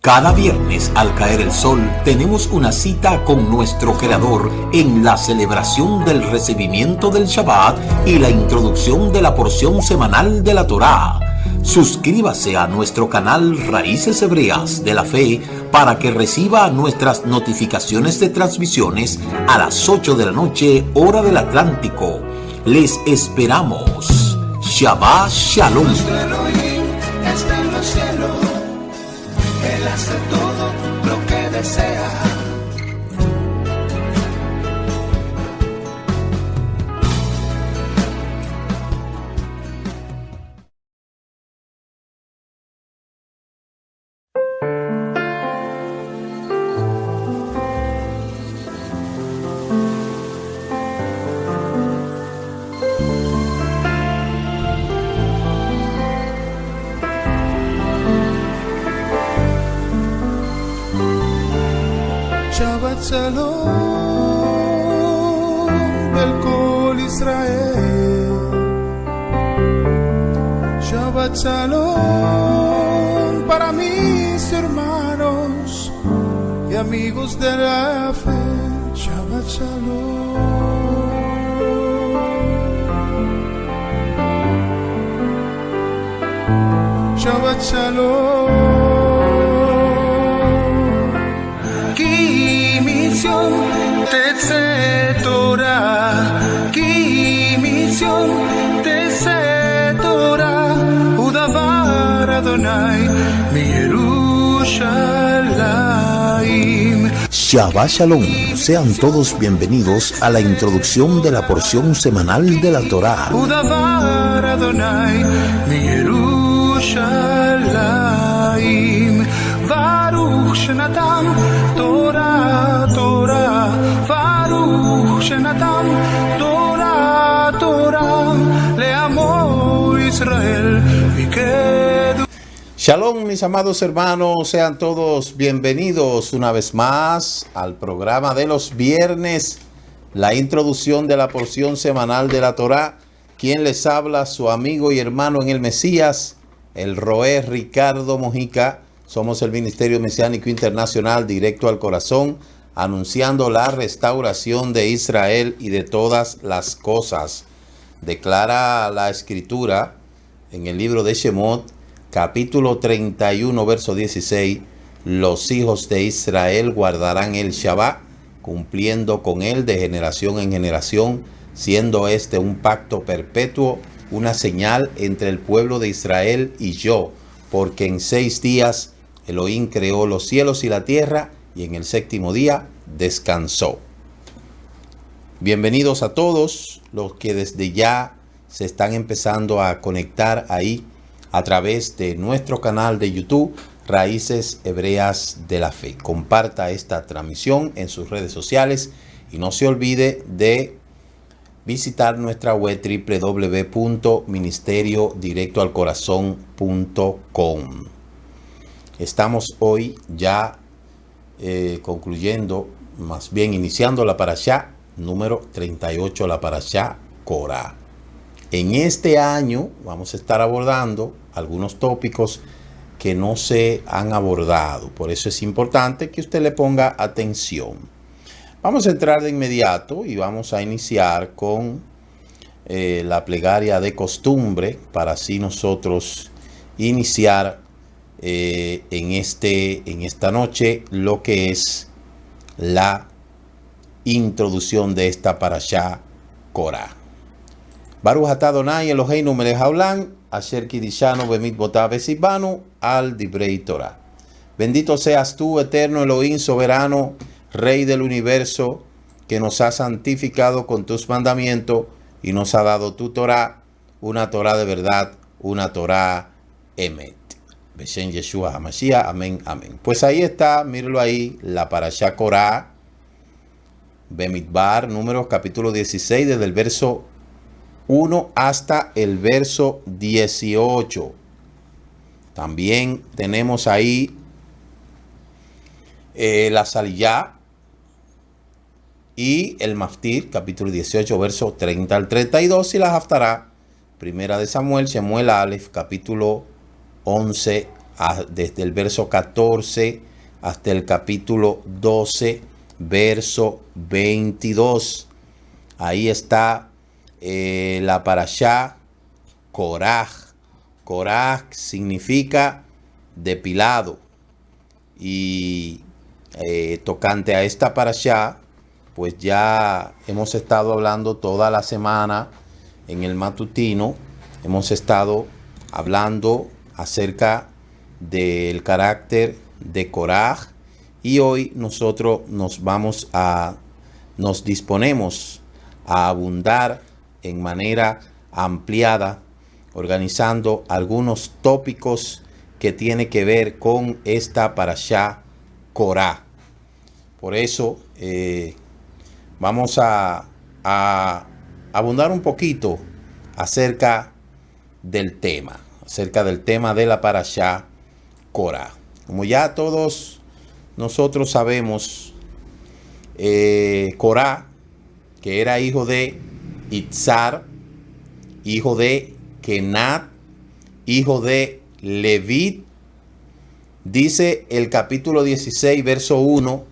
Cada viernes al caer el sol tenemos una cita con nuestro Creador en la celebración del recibimiento del Shabbat y la introducción de la porción semanal de la Torá. Suscríbase a nuestro canal Raíces Hebreas de la Fe para que reciba nuestras notificaciones de transmisiones a las 8 de la noche, hora del Atlántico. Les esperamos. Shabbat Shalom. Está en los cielos, Él hace todo lo que desea. Shabbat Shalom del Kol Israel. Shabbat Shalom para mis hermanos y amigos de la fe. Shabbat Shalom. Shabbat Shalom. תצא תורה, כי מציון תצא תורה, ודבר אדוני מירושלים. Shabbat Shalom, sean todos bienvenidos a la introducción de la porción semanal de la Torá. ודבר אדוני מירושלים. ברוך שנתן תורה תורה, ברוך שנתן תורה תורה לעמו ישראל מקדו. Shalom, mis amados hermanos, sean todos bienvenidos una vez más al programa de los viernes, la introducción de la porción semanal de la Torá. Quien les habla, su amigo y hermano en el Mesías, el Roé Ricardo Mojica. Somos el Ministerio Mesiánico Internacional Directo al Corazón, anunciando la restauración de Israel y de todas las cosas. Declara la Escritura en el libro de Shemot, capítulo 31, verso 16, los hijos de Israel guardarán el Shabbat, cumpliendo con él de generación en generación, siendo este un pacto perpetuo, una señal entre el pueblo de Israel y yo, porque en 6 días Elohim creó los cielos y la tierra, y en el 7º día descansó. Bienvenidos a todos los que desde ya se están empezando a conectar ahí a través de nuestro canal de YouTube, Raíces Hebreas de la Fe. Comparta esta transmisión en sus redes sociales y no se olvide de visitar nuestra web www.ministeriodirectoalcorazon.com. Estamos hoy ya concluyendo, más bien iniciando la parashá número 38, la parashá Korah. En este año vamos a estar abordando algunos tópicos que no se han abordado. Por eso es importante que usted le ponga atención. Vamos a entrar de inmediato y vamos a iniciar con la plegaria de costumbre, para así nosotros iniciar en esta noche lo que es la introducción de esta parashá Korah. Baruch atah Adonai Eloheinu melech haolam, asher kidishanu bemitzvotav v'tzivanu al divrei Torah. Bendito seas tú, eterno Elohim soberano, Rey del universo, que nos ha santificado con tus mandamientos y nos ha dado tu Torah, una Torah de verdad, una Torah Emet. Beshem Yeshua HaMashiach, amén, amén. Pues ahí está, mírenlo ahí, la parashá Korah, Bemidbar, números capítulo 16, desde el verso 1 hasta el verso 18. También tenemos ahí la Saliyá y el Maftir, capítulo 18, verso 30 al 32, y la Haftará, primera de Samuel, Shemuel Aleph, capítulo 11 desde el verso 14 hasta el capítulo 12, verso 22. Ahí está la parashá Koraj. Koraj significa depilado. Y tocante a esta parashá, pues ya hemos estado hablando toda la semana en el matutino. Hemos estado hablando acerca del carácter de Koraj, y hoy nosotros nos disponemos a abundar en manera ampliada, organizando algunos tópicos que tienen que ver con esta parashá Koraj. Por eso vamos a abundar un poquito acerca del tema de la parashá Koraj. Como ya todos nosotros sabemos, Koraj, que era hijo de Itzar, hijo de Kenat, hijo de Levit, dice el capítulo 16, verso 1,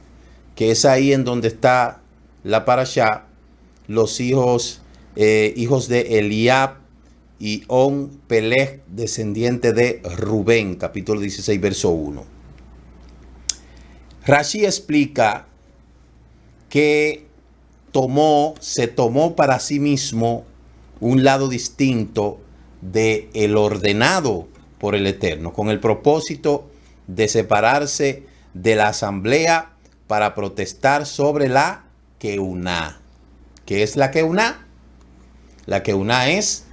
que es ahí en donde está la parashá, los hijos de Eliab y On Peleg, descendiente de Rubén, capítulo 16, verso 1. Rashi explica que se tomó para sí mismo un lado distinto de el ordenado por el Eterno, con el propósito de separarse de la asamblea para protestar sobre la Keuná. ¿Qué es la Keuná? La Keuná es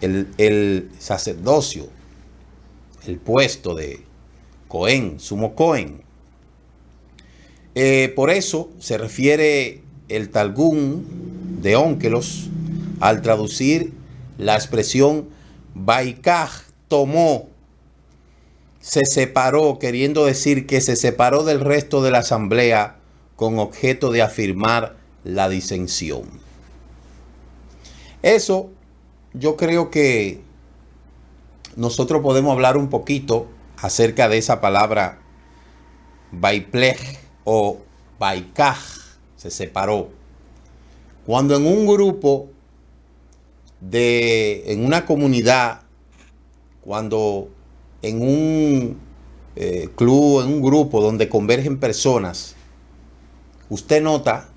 el sacerdocio, el puesto de Cohen, sumo Cohen. Por eso se refiere el Targum de Onkelos al traducir la expresión Baikaj, tomó, se separó, queriendo decir que se separó del resto de la asamblea con objeto de afirmar la disensión. Eso yo creo que nosotros podemos hablar un poquito acerca de esa palabra Baiplej o Baikaj, se separó. Cuando en un grupo, en una comunidad, cuando en un club, en un grupo donde convergen personas, usted nota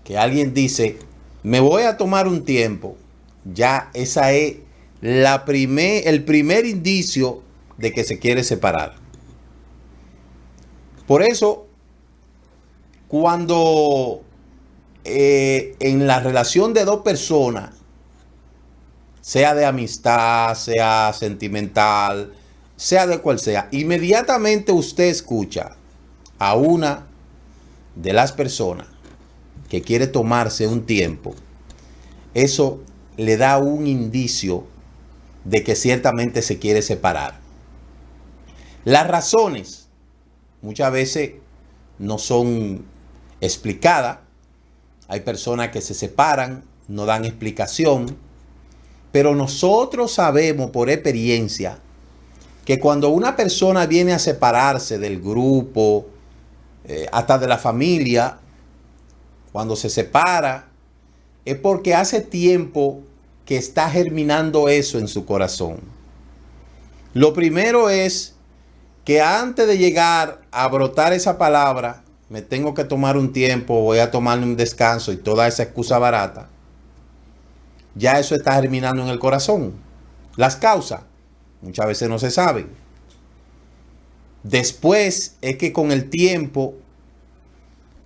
que alguien dice, me voy a tomar un tiempo, ya esa es el primer indicio de que se quiere separar. Por eso, cuando en la relación de dos personas, sea de amistad, sea sentimental, sea de cual sea, inmediatamente usted escucha a una de las personas que quiere tomarse un tiempo, eso le da un indicio de que ciertamente se quiere separar. Las razones muchas veces no son explicadas. Hay personas que se separan, no dan explicación, pero nosotros sabemos por experiencia que cuando una persona viene a separarse del grupo, hasta de la familia, cuando se separa, es porque hace tiempo que está germinando eso en su corazón. Lo primero es que antes de llegar a brotar esa palabra, me tengo que tomar un tiempo, voy a tomarme un descanso y toda esa excusa barata, ya eso está germinando en el corazón. Las causas muchas veces no se saben. Después es que con el tiempo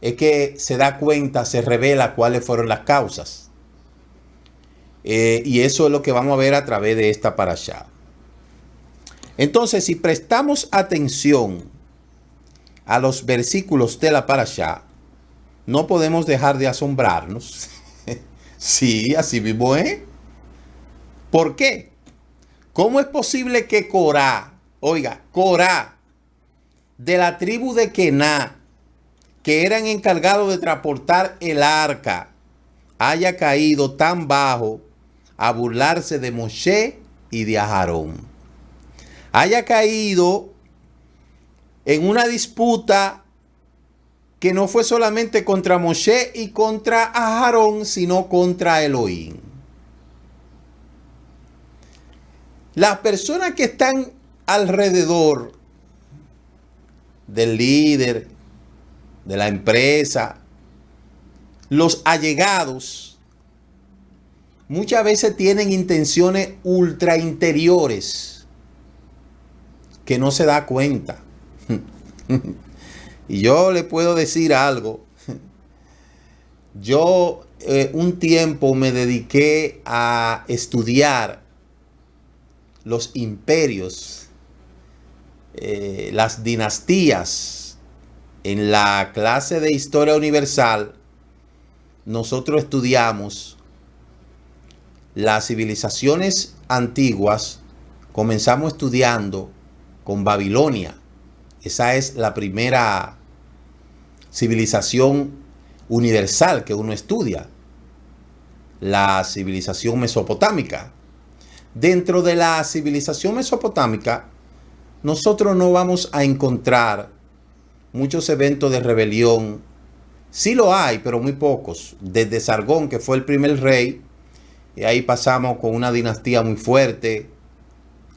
es que se da cuenta, se revela cuáles fueron las causas. Y eso es lo que vamos a ver a través de esta parashá. Entonces, si prestamos atención a los versículos de la parashá, no podemos dejar de asombrarnos. Sí, así mismo es. ¿Por qué? ¿Cómo es posible que Koraj, de la tribu de Kená, que eran encargados de transportar el arca, haya caído tan bajo a burlarse de Moshe y de Aarón? haya caído en una disputa que no fue solamente contra Moshe y contra Aarón, sino contra Elohim. Las personas que están alrededor del líder, de la empresa, los allegados, muchas veces tienen intenciones ultra interiores que no se da cuenta. Y yo le puedo decir algo. Yo un tiempo me dediqué a estudiar los imperios, las dinastías. En la clase de Historia Universal, nosotros estudiamos las civilizaciones antiguas. Comenzamos estudiando con Babilonia. Esa es la primera civilización universal que uno estudia. La civilización mesopotámica. Dentro de la civilización mesopotámica, nosotros no vamos a encontrar muchos eventos de rebelión. Sí lo hay, pero muy pocos. Desde Sargón, que fue el primer rey, y ahí pasamos con una dinastía muy fuerte,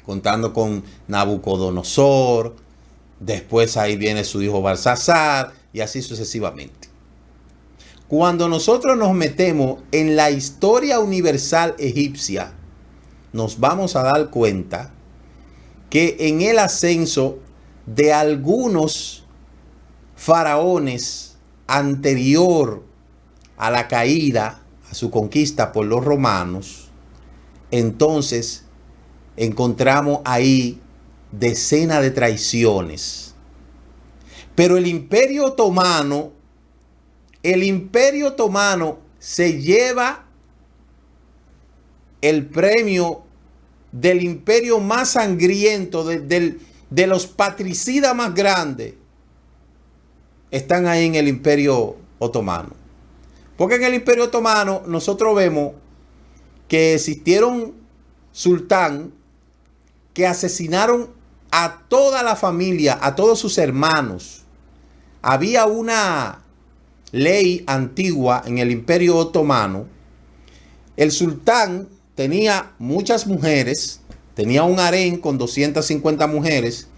contando con Nabucodonosor. Después ahí viene su hijo Balsasar, y así sucesivamente. Cuando nosotros nos metemos en la historia universal egipcia, nos vamos a dar cuenta que en el ascenso de algunos faraones anterior a la caída, a su conquista por los romanos, entonces encontramos ahí decenas de traiciones. Pero el Imperio Otomano se lleva el premio del imperio más sangriento, de los patricidas más grandes. Están ahí en el Imperio Otomano. Porque en el Imperio Otomano nosotros vemos que existieron sultán que asesinaron a toda la familia, a todos sus hermanos. Había una ley antigua en el Imperio Otomano. El sultán tenía muchas mujeres, tenía un harén con 250 mujeres,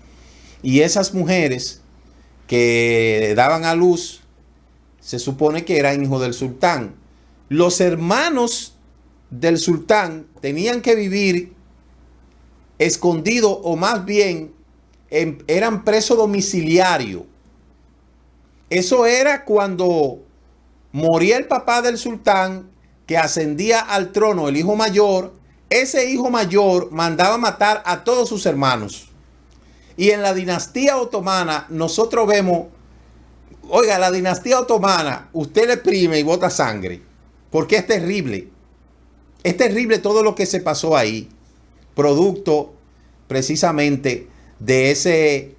y esas mujeres que daban a luz se supone que eran hijos del sultán. Los hermanos del sultán tenían que vivir escondidos, o más bien eran presos domiciliarios. Eso era cuando moría el papá del sultán, que ascendía al trono el hijo mayor. Ese hijo mayor mandaba matar a todos sus hermanos. Y en la dinastía otomana nosotros vemos, oiga, la dinastía otomana, usted le exprime y bota sangre, porque es terrible. Es terrible todo lo que se pasó ahí, producto precisamente de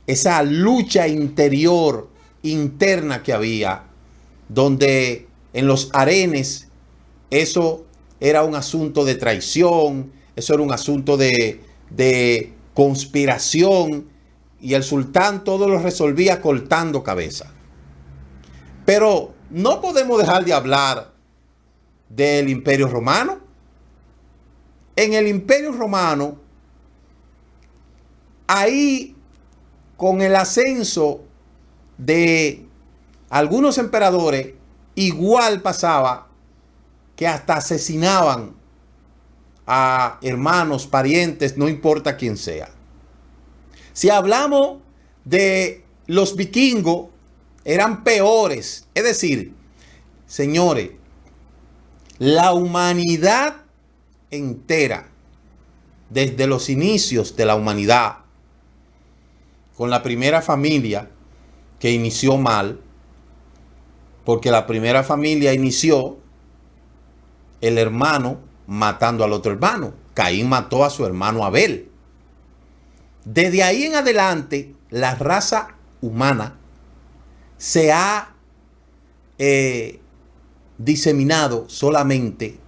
esa lucha interior, interna que había, donde en los harenes eso era un asunto de traición, eso era un asunto de conspiración, y el sultán todo lo resolvía cortando cabeza. Pero no podemos dejar de hablar del Imperio Romano. En el Imperio Romano, ahí con el ascenso de algunos emperadores, igual pasaba que hasta asesinaban a hermanos, parientes, no importa quién sea. Si hablamos de los vikingos, eran peores. Es decir, señores, la humanidad entera, desde los inicios de la humanidad, con la primera familia que inició mal, porque la primera familia inició el hermano matando al otro hermano. Caín mató a su hermano Abel. Desde ahí en adelante, la raza humana se ha diseminado solamente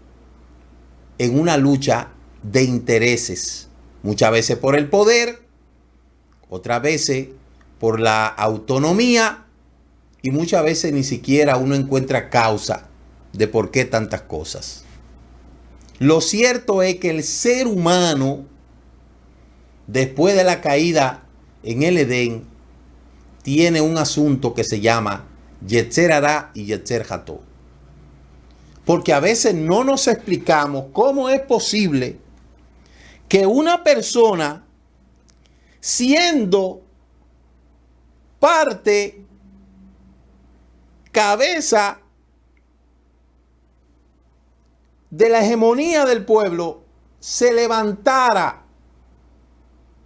en una lucha de intereses. Muchas veces por el poder, otras veces por la autonomía y muchas veces ni siquiera uno encuentra causa de por qué tantas cosas. Lo cierto es que el ser humano, después de la caída en el Edén, tiene un asunto que se llama Yetzer Hará y Yetzer Hatov. Porque a veces no nos explicamos cómo es posible que una persona, siendo parte, cabeza de la hegemonía del pueblo, se levantara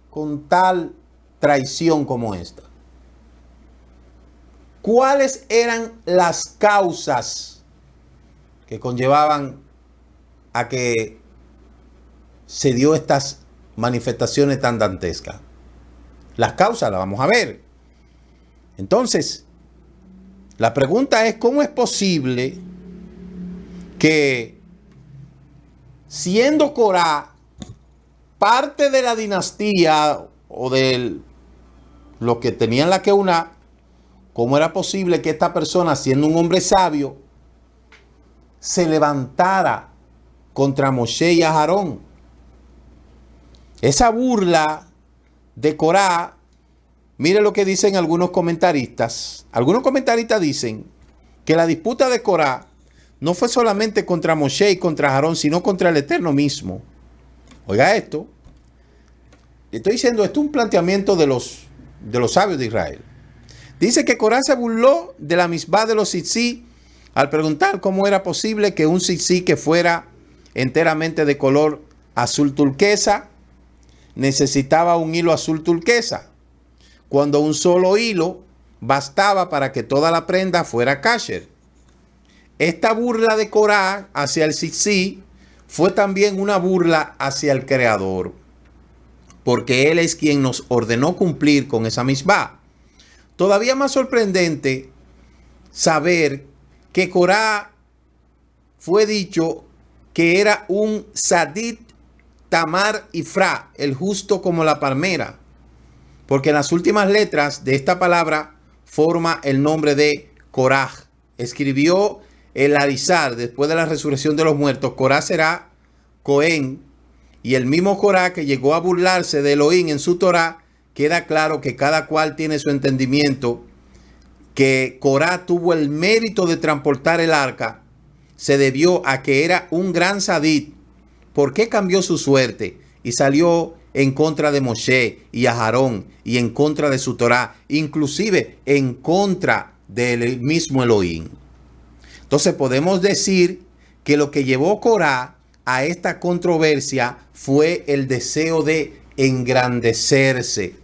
con tal traición como esta. ¿Cuáles eran las causas que conllevaban a que se dio estas manifestaciones tan dantescas? Las causas las vamos a ver. Entonces, la pregunta es, ¿cómo es posible que, siendo Corá parte de la dinastía o de los que tenían la Keuná, cómo era posible que esta persona, siendo un hombre sabio, se levantara contra Moshe y Aarón? Esa burla de Corá, mire lo que dicen algunos comentaristas. Algunos comentaristas dicen que la disputa de Corá no fue solamente contra Moshe y contra Aarón, sino contra el Eterno mismo. Oiga esto. Estoy diciendo, esto es un planteamiento de los sabios de Israel. Dice que Corá se burló de la misbá de los tzitzí al preguntar cómo era posible que un tzitzí que fuera enteramente de color azul turquesa necesitaba un hilo azul turquesa, cuando un solo hilo bastaba para que toda la prenda fuera kasher. Esta burla de Corá hacia el tzitzí fue también una burla hacia el Creador, porque Él es quien nos ordenó cumplir con esa misbá. Todavía más sorprendente saber que Corá fue dicho que era un Sadit Tamar Ifra, el justo como la palmera, porque en las últimas letras de esta palabra forma el nombre de Coraj. Escribió el Arizar después de la resurrección de los muertos: Corá será Cohen. Y el mismo Corá que llegó a burlarse de Elohim en su Torá, queda claro que cada cual tiene su entendimiento, que Corá tuvo el mérito de transportar el arca, se debió a que era un gran sadit. ¿Por qué cambió su suerte y salió en contra de Moshe y Aarón y en contra de su Torá, inclusive en contra del mismo Elohim? Entonces podemos decir que lo que llevó Corá a esta controversia fue el deseo de engrandecerse.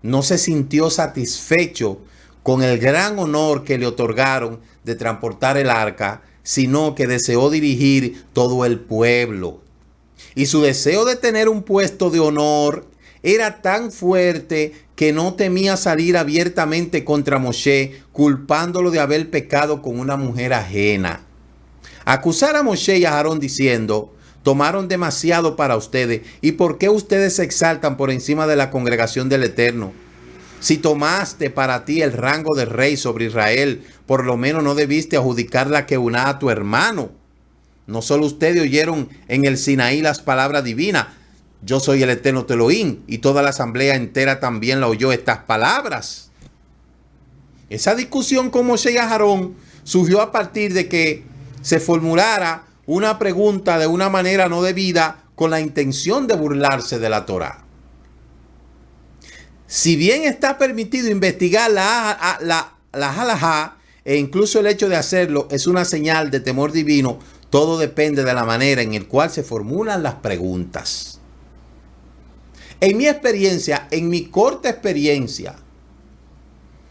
No se sintió satisfecho con el gran honor que le otorgaron de transportar el arca, sino que deseó dirigir todo el pueblo. Y su deseo de tener un puesto de honor era tan fuerte que no temía salir abiertamente contra Moshe, culpándolo de haber pecado con una mujer ajena. Acusar a Moshe y a Aarón diciendo: tomaron demasiado para ustedes, ¿y por qué ustedes se exaltan por encima de la congregación del Eterno? Si tomaste para ti el rango de rey sobre Israel, por lo menos no debiste adjudicar la Keuná a tu hermano. No solo ustedes oyeron en el Sinaí las palabras divinas: yo soy el Eterno Elohim, y toda la asamblea entera también la oyó estas palabras. Esa discusión con Moshe y Aarón surgió a partir de que se formulara una pregunta de una manera no debida con la intención de burlarse de la Torá. Si bien está permitido investigar la halajá, e incluso el hecho de hacerlo es una señal de temor divino, todo depende de la manera en la cual se formulan las preguntas. En mi experiencia, en mi corta experiencia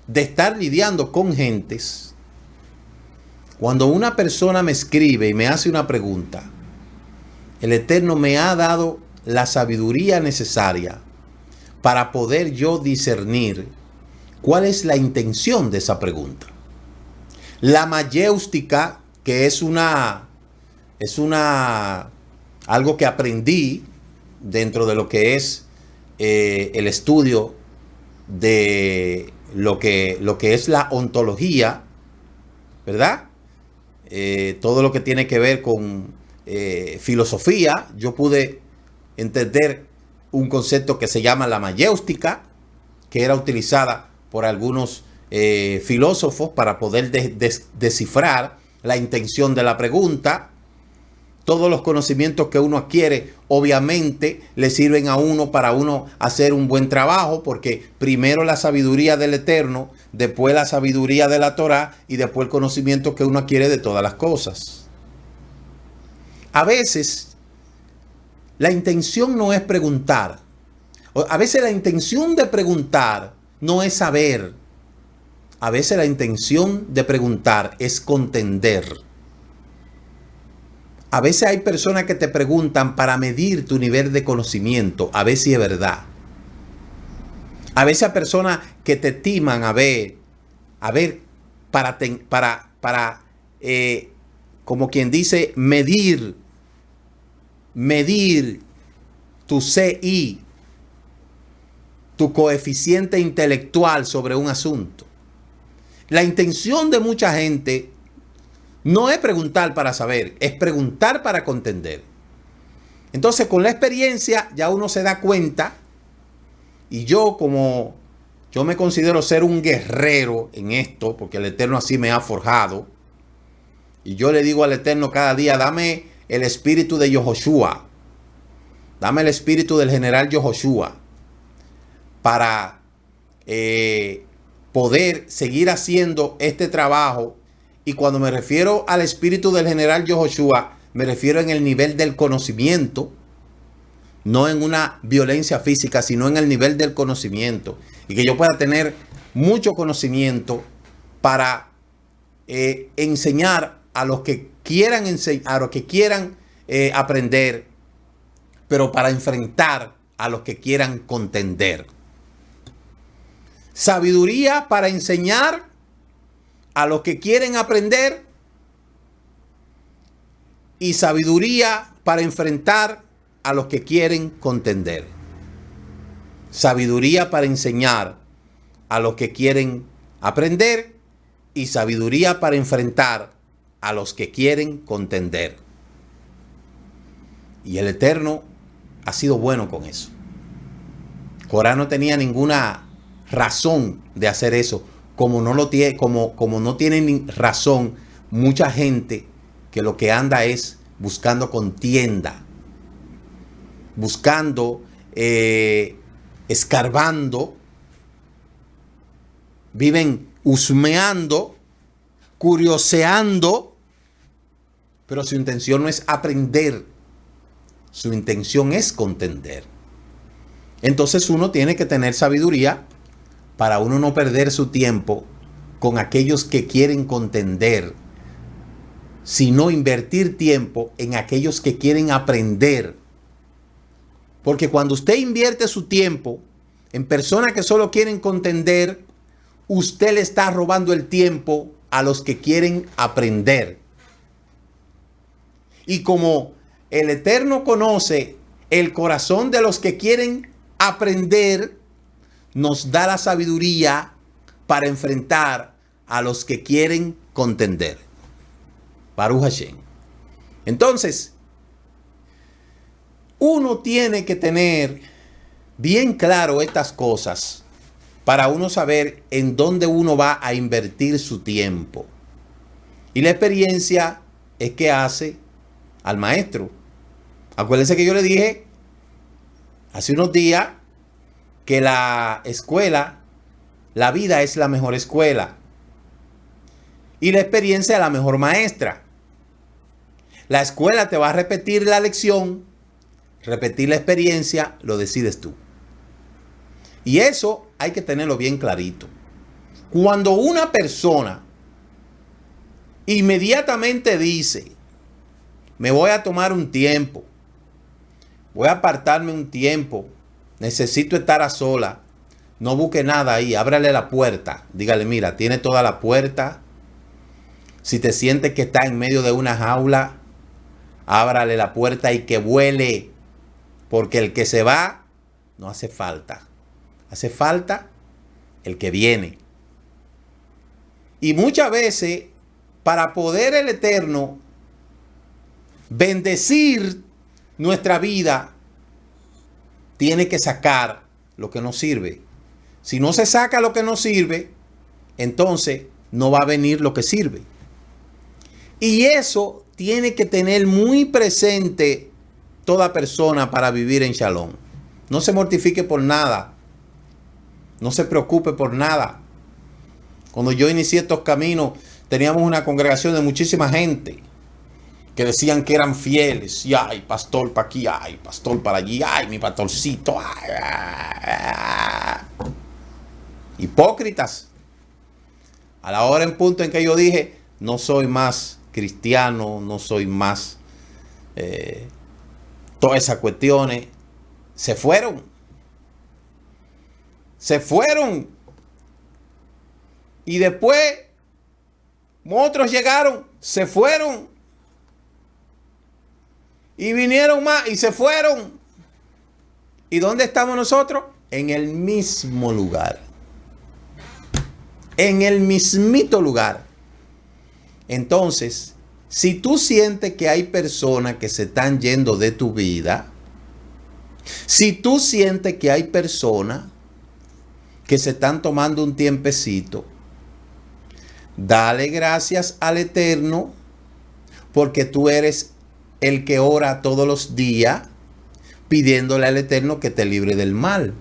de estar lidiando con gentes, cuando una persona me escribe y me hace una pregunta, el Eterno me ha dado la sabiduría necesaria para poder yo discernir cuál es la intención de esa pregunta. La mayéustica, que es algo que aprendí dentro de lo que es el estudio de lo que es la ontología, ¿verdad? Todo lo que tiene que ver con filosofía, yo pude entender un concepto que se llama la mayéustica, que era utilizada por algunos filósofos para poder descifrar la intención de la pregunta. Todos los conocimientos que uno adquiere, obviamente, le sirven a uno para uno hacer un buen trabajo, porque primero la sabiduría del Eterno, después la sabiduría de la Torá y después el conocimiento que uno adquiere de todas las cosas. A veces, la intención no es preguntar. A veces la intención de preguntar no es saber. A veces la intención de preguntar es contender. A veces hay personas que te preguntan para medir tu nivel de conocimiento, a ver si es verdad. A veces hay personas que te estiman para como quien dice, medir tu CI, tu coeficiente intelectual sobre un asunto. La intención de mucha gente no es preguntar para saber, es preguntar para contender. Entonces, con la experiencia ya uno se da cuenta, y yo me considero ser un guerrero en esto, porque el Eterno así me ha forjado, y yo le digo al Eterno cada día, dame el espíritu de Yehoshua, dame el espíritu del general Yehoshua, para poder seguir haciendo este trabajo. Y cuando me refiero al espíritu del general Yehoshua, me refiero en el nivel del conocimiento, no en una violencia física, sino en el nivel del conocimiento. Y que yo pueda tener mucho conocimiento para enseñar a los que quieran aprender, pero para enfrentar a los que quieran contender. Sabiduría para enseñar a los que quieren aprender y sabiduría para enfrentar a los que quieren contender. Sabiduría para enseñar a los que quieren aprender y sabiduría para enfrentar a los que quieren contender. Y el Eterno ha sido bueno con eso. Corán no tenía ninguna razón de hacer eso. Como no tienen razón mucha gente que lo que anda es buscando contienda, buscando, escarbando, viven husmeando, curioseando, pero su intención no es aprender, su intención es contender. Entonces uno tiene que tener sabiduría para uno no perder su tiempo con aquellos que quieren contender, sino invertir tiempo en aquellos que quieren aprender. Porque cuando usted invierte su tiempo en personas que solo quieren contender, usted le está robando el tiempo a los que quieren aprender. Y como el Eterno conoce el corazón de los que quieren aprender, nos da la sabiduría para enfrentar a los que quieren contender. Baruch Hashem. Entonces, uno tiene que tener bien claro estas cosas para uno saber en dónde uno va a invertir su tiempo. Y la experiencia es que hace al maestro. Acuérdense que yo le dije hace unos días que la escuela, la vida es la mejor escuela y la experiencia es la mejor maestra. La escuela te va a repetir la lección, repetir la experiencia, lo decides tú. Y eso hay que tenerlo bien clarito. Cuando una persona inmediatamente dice, me voy a tomar un tiempo, voy a apartarme un tiempo, necesito estar a sola, no busque nada ahí, ábrale la puerta, dígale, mira, tiene toda la puerta. Si te sientes que está en medio de una jaula, ábrale la puerta y que vuele Porque el que se va no hace falta. Hace falta el que viene. Y muchas veces, para poder el Eterno bendecir nuestra vida, tiene que sacar lo que nos sirve. Si no se saca lo que nos sirve, entonces no va a venir lo que sirve. Y eso tiene que tener muy presente toda persona para vivir en Shalom. No se mortifique por nada. No se preocupe por nada. Cuando yo inicié estos caminos, teníamos una congregación de muchísima gente que decían que eran fieles. Y ay, pastor para aquí, ay, pastor para allí, ay, mi pastorcito. Ay, ay. Hipócritas. A la hora en punto en que yo dije, no soy más cristiano, no soy más todas esas cuestiones, se fueron. Se fueron. Y después, otros llegaron, se fueron. Y vinieron más y se fueron. ¿Y dónde estamos nosotros? En el mismo lugar. En el mismito lugar. Entonces, si tú sientes que hay personas que se están yendo de tu vida, si tú sientes que hay personas que se están tomando un tiempecito, dale gracias al Eterno, porque tú eres el que ora todos los días pidiéndole al Eterno que te libre del mal.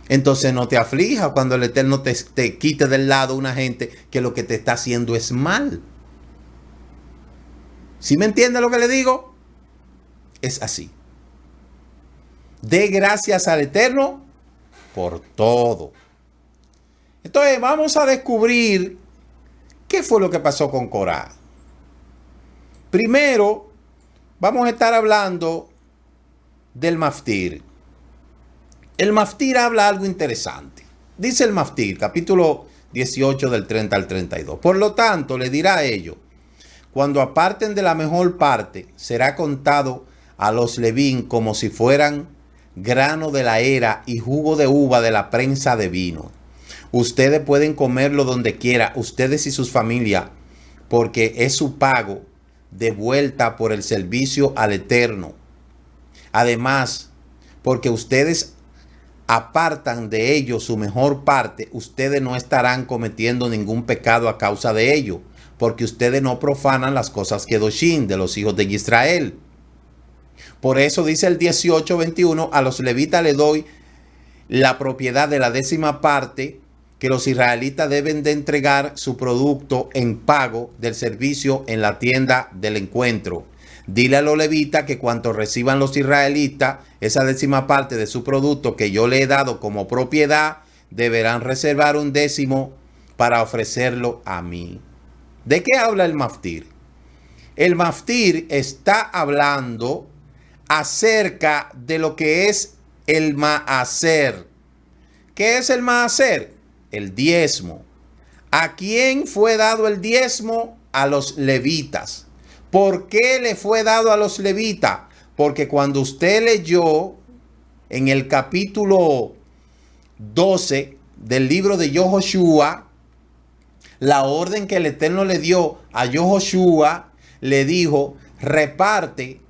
Entonces no te aflijas cuando el Eterno te quite del lado una gente que lo que te está haciendo es mal. ¿Sí me entiende lo que le digo? Es así. Dé gracias al Eterno por todo. Entonces vamos a descubrir qué fue lo que pasó con Corá. Primero, vamos a estar hablando del Maftir. El Maftir habla algo interesante. Dice el Maftir, capítulo 18 del 30 al 32. Por lo tanto, le dirá a ellos, cuando aparten de la mejor parte, será contado a los levín como si fueran grano de la era y jugo de uva de la prensa de vino. Ustedes pueden comerlo donde quiera, ustedes y sus familias, porque es su pago de vuelta por el servicio al Eterno. Además, porque ustedes apartan de ellos su mejor parte, ustedes no estarán cometiendo ningún pecado a causa de ello, porque ustedes no profanan las cosas Kedoshim de los hijos de Israel. Por eso dice el 18:21, a los levitas le doy la propiedad de la 10ª parte que los israelitas deben de entregar su producto en pago del servicio en la tienda del encuentro. Dile a los levitas que cuanto reciban los israelitas esa 10ª parte de su producto que yo le he dado como propiedad, deberán reservar un 10º para ofrecerlo a mí. ¿De qué habla el Maftir? El Maftir está hablando acerca de lo que es el Maaser. ¿Qué es el Maaser? El diezmo. ¿A quién fue dado el diezmo? A los levitas. ¿Por qué le fue dado a los levitas? Porque cuando usted leyó en el capítulo 12 del libro de Yehoshua, la orden que el Eterno le dio a Yehoshua, le dijo, reparte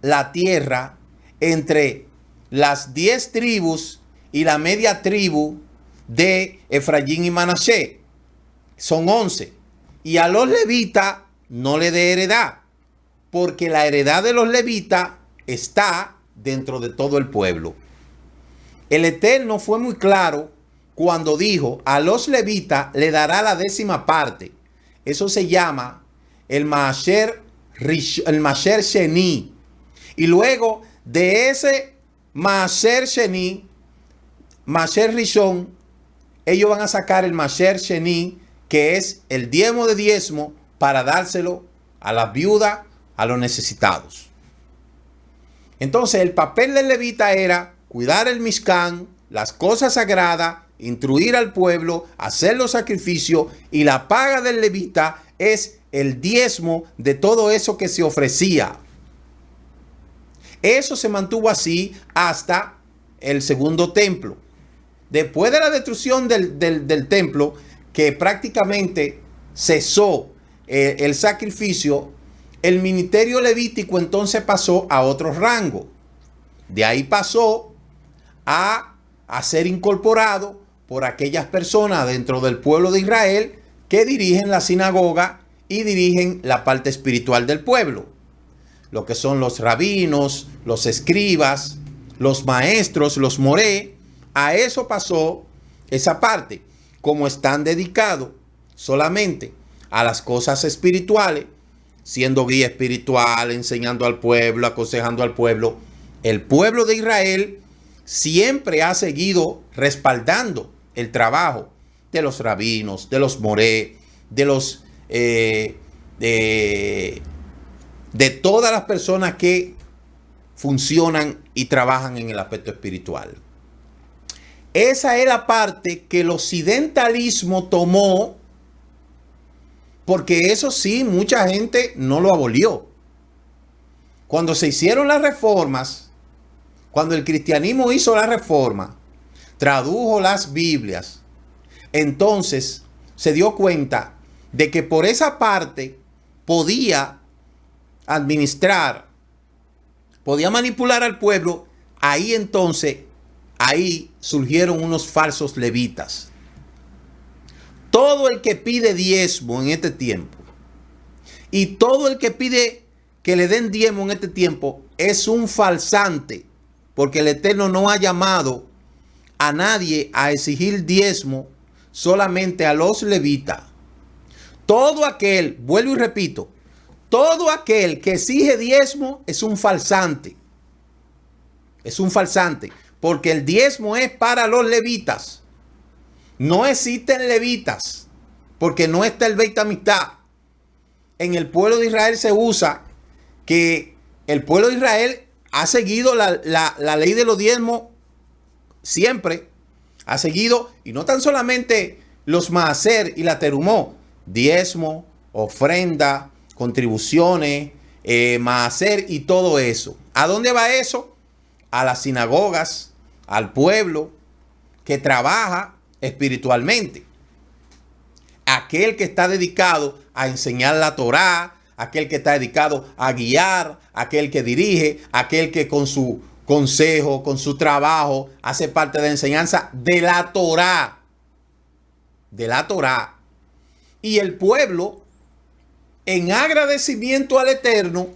la tierra entre las 10 tribus y la media tribu de Efraín y Manasés. Son 11. Y a los levitas no le dé heredad, porque la heredad de los levitas está dentro de todo el pueblo. El Eterno fue muy claro cuando dijo, a los levitas le dará la 10ª parte. Eso se llama el Maaser Sheni. Y luego de ese Maaser Sheni, Maaser Rishon, ellos van a sacar el Maaser Sheni, que es el diezmo de diezmo, para dárselo a las viudas, a los necesitados. Entonces el papel del levita era cuidar el Mishkan, las cosas sagradas, instruir al pueblo, hacer los sacrificios, y la paga del levita es el diezmo de todo eso que se ofrecía. Eso se mantuvo así hasta el segundo templo. Después de la destrucción del templo, que prácticamente cesó el sacrificio, el ministerio levítico entonces pasó a otro rango. De ahí pasó a ser incorporado por aquellas personas dentro del pueblo de Israel que dirigen la sinagoga y dirigen la parte espiritual del pueblo. Lo que son los rabinos, los escribas, los maestros, los moré. A eso pasó esa parte. Como están dedicados solamente a las cosas espirituales, siendo guía espiritual, enseñando al pueblo, aconsejando al pueblo, el pueblo de Israel siempre ha seguido respaldando el trabajo de los rabinos, de los moré, de los de todas las personas que funcionan y trabajan en el aspecto espiritual. Esa es la parte que el occidentalismo tomó, porque eso sí, mucha gente no lo abolió. Cuando se hicieron las reformas, cuando el cristianismo hizo la reforma, tradujo las Biblias, entonces se dio cuenta de que por esa parte podía administrar, podía manipular al pueblo. Ahí entonces, ahí surgieron unos falsos levitas. Todo el que pide diezmo en este tiempo y todo el que pide que le den diezmo en este tiempo es un falsante, porque el Eterno no ha llamado a nadie a exigir diezmo, solamente a los levitas. Todo aquel, vuelvo y repito, todo aquel que exige diezmo es un falsante. Es un falsante, porque el diezmo es para los levitas. No existen levitas, porque no está el Beit Hamikdash. En el pueblo de Israel se usa que el pueblo de Israel ha seguido la ley de los diezmos siempre. Ha seguido, y no tan solamente los maaser y la terumó, diezmo, ofrenda, contribuciones, maaser y todo eso. ¿A dónde va eso? A las sinagogas, al pueblo que trabaja espiritualmente. Aquel que está dedicado a enseñar la Torá, aquel que está dedicado a guiar, aquel que dirige, aquel que con su consejo, con su trabajo, hace parte de la enseñanza de la Torá. De la Torá. Y el pueblo, en agradecimiento al Eterno,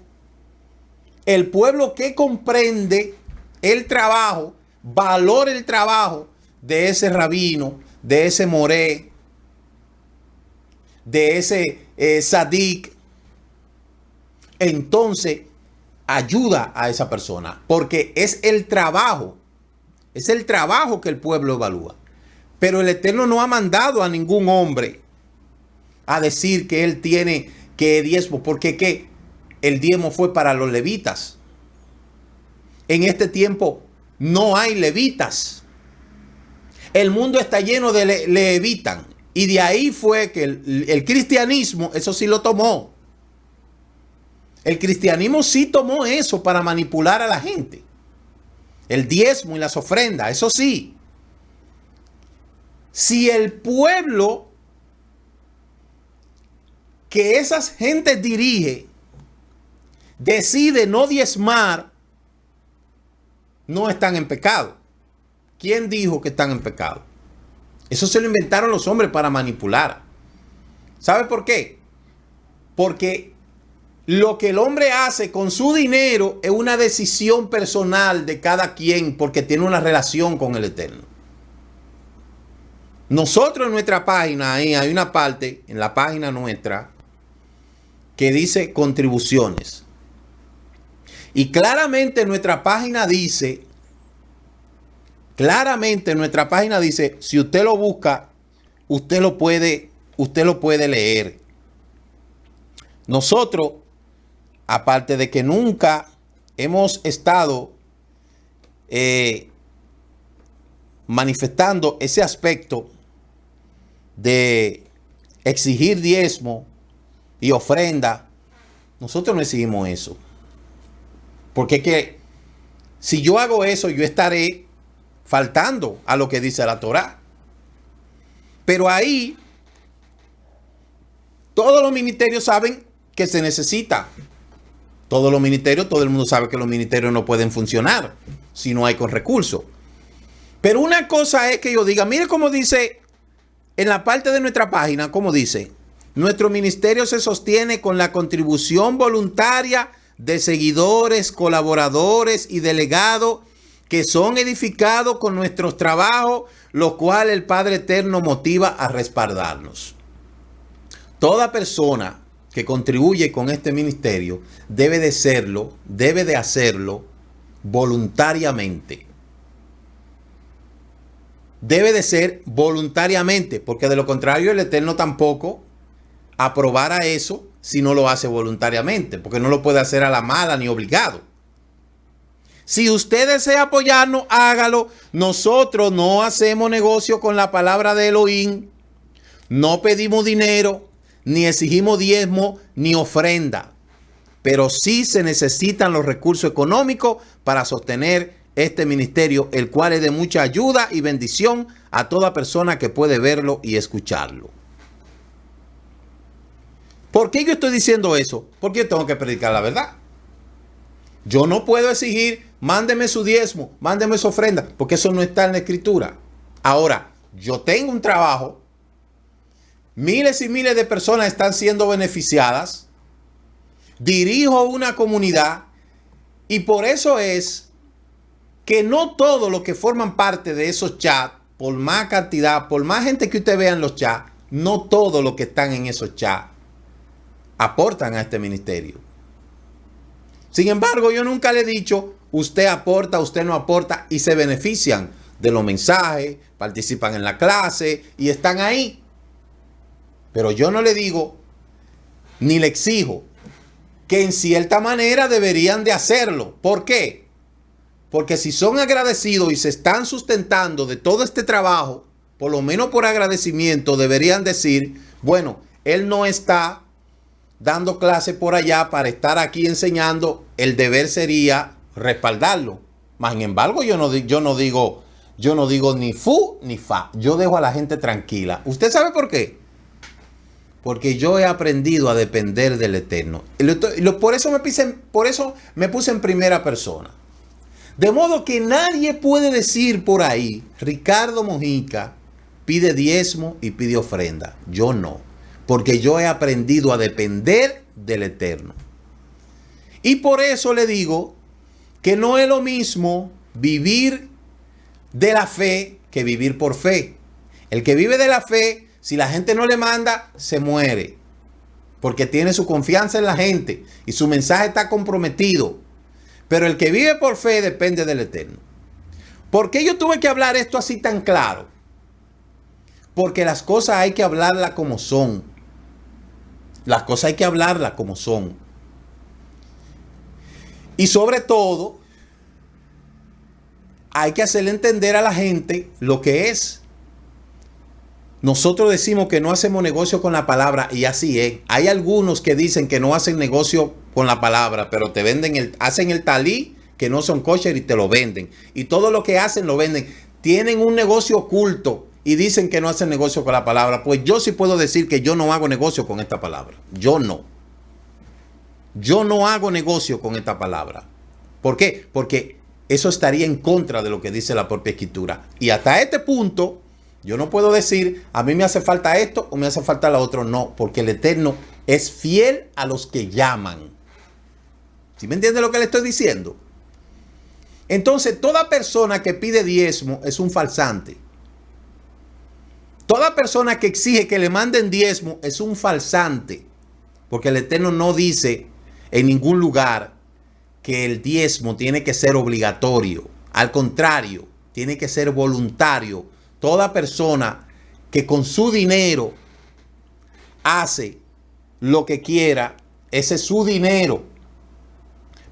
el pueblo que comprende el trabajo, valora el trabajo de ese rabino, de ese moré, de ese sadik, entonces ayuda a esa persona, porque es el trabajo que el pueblo evalúa. Pero el Eterno no ha mandado a ningún hombre a decir que él tiene que diezmo, porque ¿qué? El diezmo fue para los levitas. En este tiempo no hay levitas. El mundo está lleno de levitas. Y de ahí fue que el cristianismo, eso sí lo tomó. El cristianismo sí tomó eso para manipular a la gente. El diezmo y las ofrendas, eso sí. Si el pueblo que esas gentes dirige decide no diezmar, no están en pecado. ¿Quién dijo que están en pecado? Eso se lo inventaron los hombres para manipular. ¿Sabe por qué? Porque lo que el hombre hace con su dinero es una decisión personal de cada quien, porque tiene una relación con el Eterno. Nosotros en nuestra página, ahí hay una parte en la página nuestra que dice contribuciones. Y claramente nuestra página dice, si usted lo busca, usted lo puede leer. Nosotros, aparte de que nunca hemos estado manifestando ese aspecto de exigir diezmo y ofrenda, nosotros no exigimos eso. Porque es que Si yo hago eso, yo estaré faltando a lo que dice la Torá. Pero ahí todos los ministerios saben que se necesita. Todos los ministerios, todo el mundo sabe que los ministerios no pueden funcionar si no hay con recursos. Pero una cosa es que yo diga, mire cómo dice en la parte de nuestra página, cómo dice, nuestro ministerio se sostiene con la contribución voluntaria de seguidores, colaboradores y delegados que son edificados con nuestros trabajos, lo cual el Padre Eterno motiva a respaldarnos. Toda persona que contribuye con este ministerio debe de hacerlo voluntariamente. Debe de ser voluntariamente, porque de lo contrario el Eterno tampoco aprobará eso si no lo hace voluntariamente, porque no lo puede hacer a la mala ni obligado. Si usted desea apoyarnos, hágalo. Nosotros no hacemos negocio con la palabra de Elohim, no pedimos dinero, ni exigimos diezmo, ni ofrenda. Pero sí se necesitan los recursos económicos para sostener este ministerio, el cual es de mucha ayuda y bendición a toda persona que puede verlo y escucharlo. ¿Por qué yo estoy diciendo eso? Porque yo tengo que predicar la verdad. Yo no puedo exigir, mándeme su diezmo, mándeme su ofrenda, porque eso no está en la Escritura. Ahora, yo tengo un trabajo, miles y miles de personas están siendo beneficiadas, dirijo una comunidad y por eso es que no todos los que forman parte de esos chats, por más cantidad, por más gente que usted vea en los chats, no todos los que están en esos chats aportan a este ministerio. Sin embargo, yo nunca le he dicho, usted aporta, usted no aporta, y se benefician de los mensajes, participan en la clase y están ahí. Pero yo no le digo, ni le exijo, que en cierta manera deberían de hacerlo. ¿Por qué? Porque si son agradecidos y se están sustentando de todo este trabajo, por lo menos por agradecimiento, deberían decir, bueno, él no está dando clase por allá para estar aquí enseñando, el deber sería respaldarlo. Más sin embargo, yo no digo ni fu ni fa. Yo dejo a la gente tranquila. ¿Usted sabe por qué? Porque yo he aprendido a depender del Eterno. Por eso me puse en primera persona. De modo que nadie puede decir por ahí, Ricardo Mojica pide diezmo y pide ofrenda. Yo no. Porque yo he aprendido a depender del Eterno. Y por eso le digo que no es lo mismo vivir de la fe que vivir por fe. El que vive de la fe, si la gente no le manda, se muere. Porque tiene su confianza en la gente y su mensaje está comprometido. Pero el que vive por fe depende del Eterno. ¿Por qué yo tuve que hablar esto así tan claro? Porque las cosas hay que hablarlas como son. Las cosas hay que hablarlas como son. Y sobre todo, hay que hacerle entender a la gente lo que es. Nosotros decimos que no hacemos negocio con la palabra y así es. Hay algunos que dicen que no hacen negocio con la palabra, pero te venden hacen el talí, que no son kosher y te lo venden. Y todo lo que hacen lo venden. Tienen un negocio oculto y dicen que no hacen negocio con la palabra. Pues yo sí puedo decir que yo no hago negocio con esta palabra. Yo no. Yo no hago negocio con esta palabra. ¿Por qué? Porque eso estaría en contra de lo que dice la propia Escritura. Y hasta este punto, yo no puedo decir, a mí me hace falta esto o me hace falta lo otro. No, porque el Eterno es fiel a los que llaman. ¿Sí me entiende lo que le estoy diciendo? Entonces, toda persona que pide diezmo es un falsante. Toda persona que exige que le manden diezmo es un falsante. Porque el Eterno no dice en ningún lugar que el diezmo tiene que ser obligatorio. Al contrario, tiene que ser voluntario. Toda persona que con su dinero hace lo que quiera, ese es su dinero.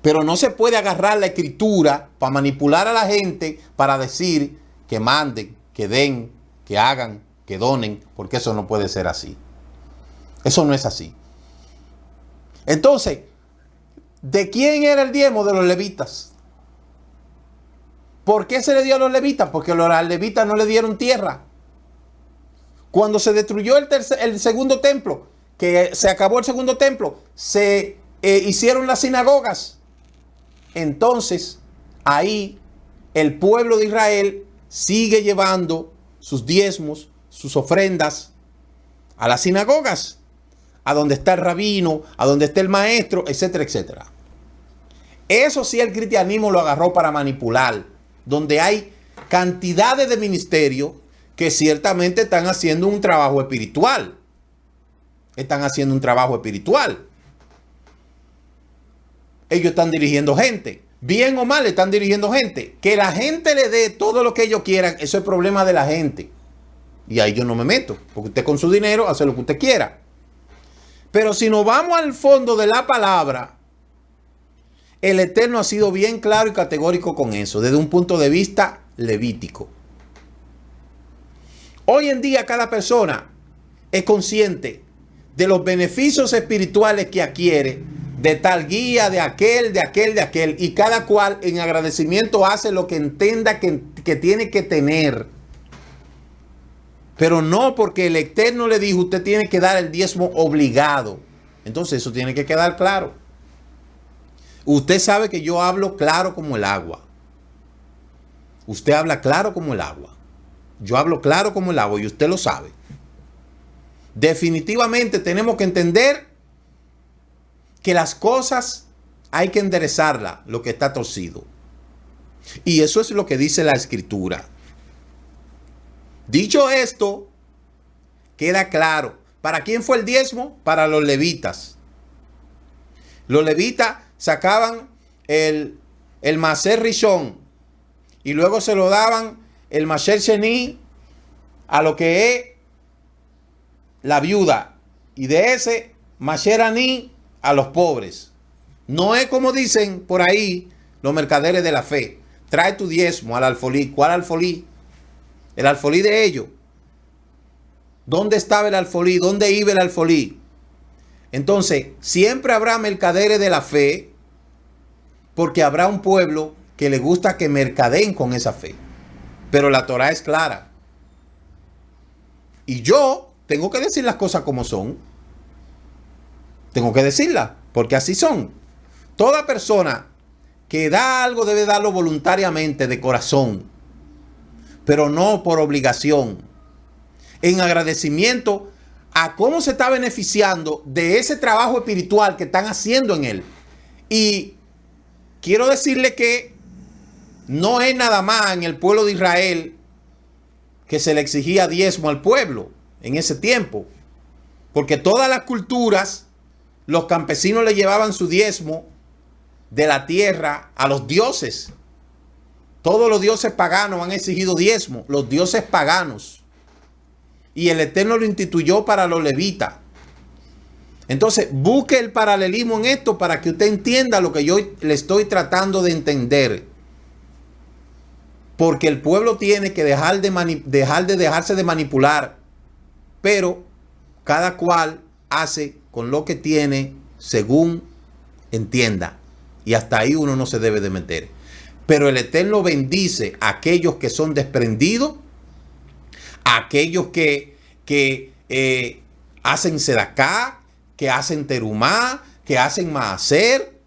Pero no se puede agarrar la Escritura para manipular a la gente para decir que manden, que den, que hagan, que donen, porque eso no puede ser así. Eso no es así. Entonces, ¿de quién era el diezmo? De los levitas. ¿Por qué se le dio a los levitas? Porque los levitas no le dieron tierra. Cuando se destruyó el segundo templo, que se acabó el segundo templo, se hicieron las sinagogas. Entonces, ahí el pueblo de Israel sigue llevando sus diezmos, sus ofrendas a las sinagogas, a donde está el rabino, a donde está el maestro, etcétera, etcétera. Eso sí el cristianismo lo agarró para manipular, donde hay cantidades de ministerios que ciertamente están haciendo un trabajo espiritual. Están haciendo un trabajo espiritual. Ellos están dirigiendo gente. Bien o mal están dirigiendo gente. Que la gente le dé todo lo que ellos quieran, eso es problema de la gente. Y ahí yo no me meto. Porque usted con su dinero hace lo que usted quiera. Pero si nos vamos al fondo de la palabra, el Eterno ha sido bien claro y categórico con eso, desde un punto de vista levítico. Hoy en día cada persona es consciente de los beneficios espirituales que adquiere de tal guía, de aquel, y cada cual en agradecimiento hace lo que entienda que tiene que tener. Pero no porque el Eterno le dijo, usted tiene que dar el diezmo obligado. Entonces eso tiene que quedar claro. Usted sabe que yo hablo claro como el agua. Usted habla claro como el agua. Yo hablo claro como el agua y usted lo sabe. Definitivamente tenemos que entender que las cosas hay que enderezarlas, lo que está torcido. Y eso es lo que dice la Escritura. Dicho esto, queda claro. ¿Para quién fue el diezmo? Para los levitas. Los levitas sacaban el Maser Rishon y luego se lo daban el Maser Sheni a lo que es la viuda, y de ese Maser Ani a los pobres. No es como dicen por ahí los mercaderes de la fe. Trae tu diezmo al alfolí. ¿Cuál alfolí? El alfolí de ellos. ¿Dónde estaba el alfolí? ¿Dónde iba el alfolí? Entonces, siempre habrá mercaderes de la fe, porque habrá un pueblo que le gusta que mercadeen con esa fe. Pero la Torah es clara. Y yo tengo que decir las cosas como son. Tengo que decirlas, porque así son. Toda persona que da algo debe darlo voluntariamente, de corazón, pero no por obligación. En agradecimiento a cómo se está beneficiando de ese trabajo espiritual que están haciendo en él. Y quiero decirle que no es nada más en el pueblo de Israel que se le exigía diezmo al pueblo en ese tiempo. Porque todas las culturas, los campesinos le llevaban su diezmo de la tierra a los dioses. Todos los dioses paganos han exigido diezmo, los dioses paganos. Y el Eterno lo instituyó para los levitas. Entonces, busque el paralelismo en esto para que usted entienda lo que yo le estoy tratando de entender. Porque el pueblo tiene que dejar de dejarse de manipular. Pero cada cual hace con lo que tiene según entienda. Y hasta ahí uno no se debe de meter. Pero el Eterno bendice a aquellos que son desprendidos, a aquellos que hacen sedaká, que hacen terumá, que hacen maaser.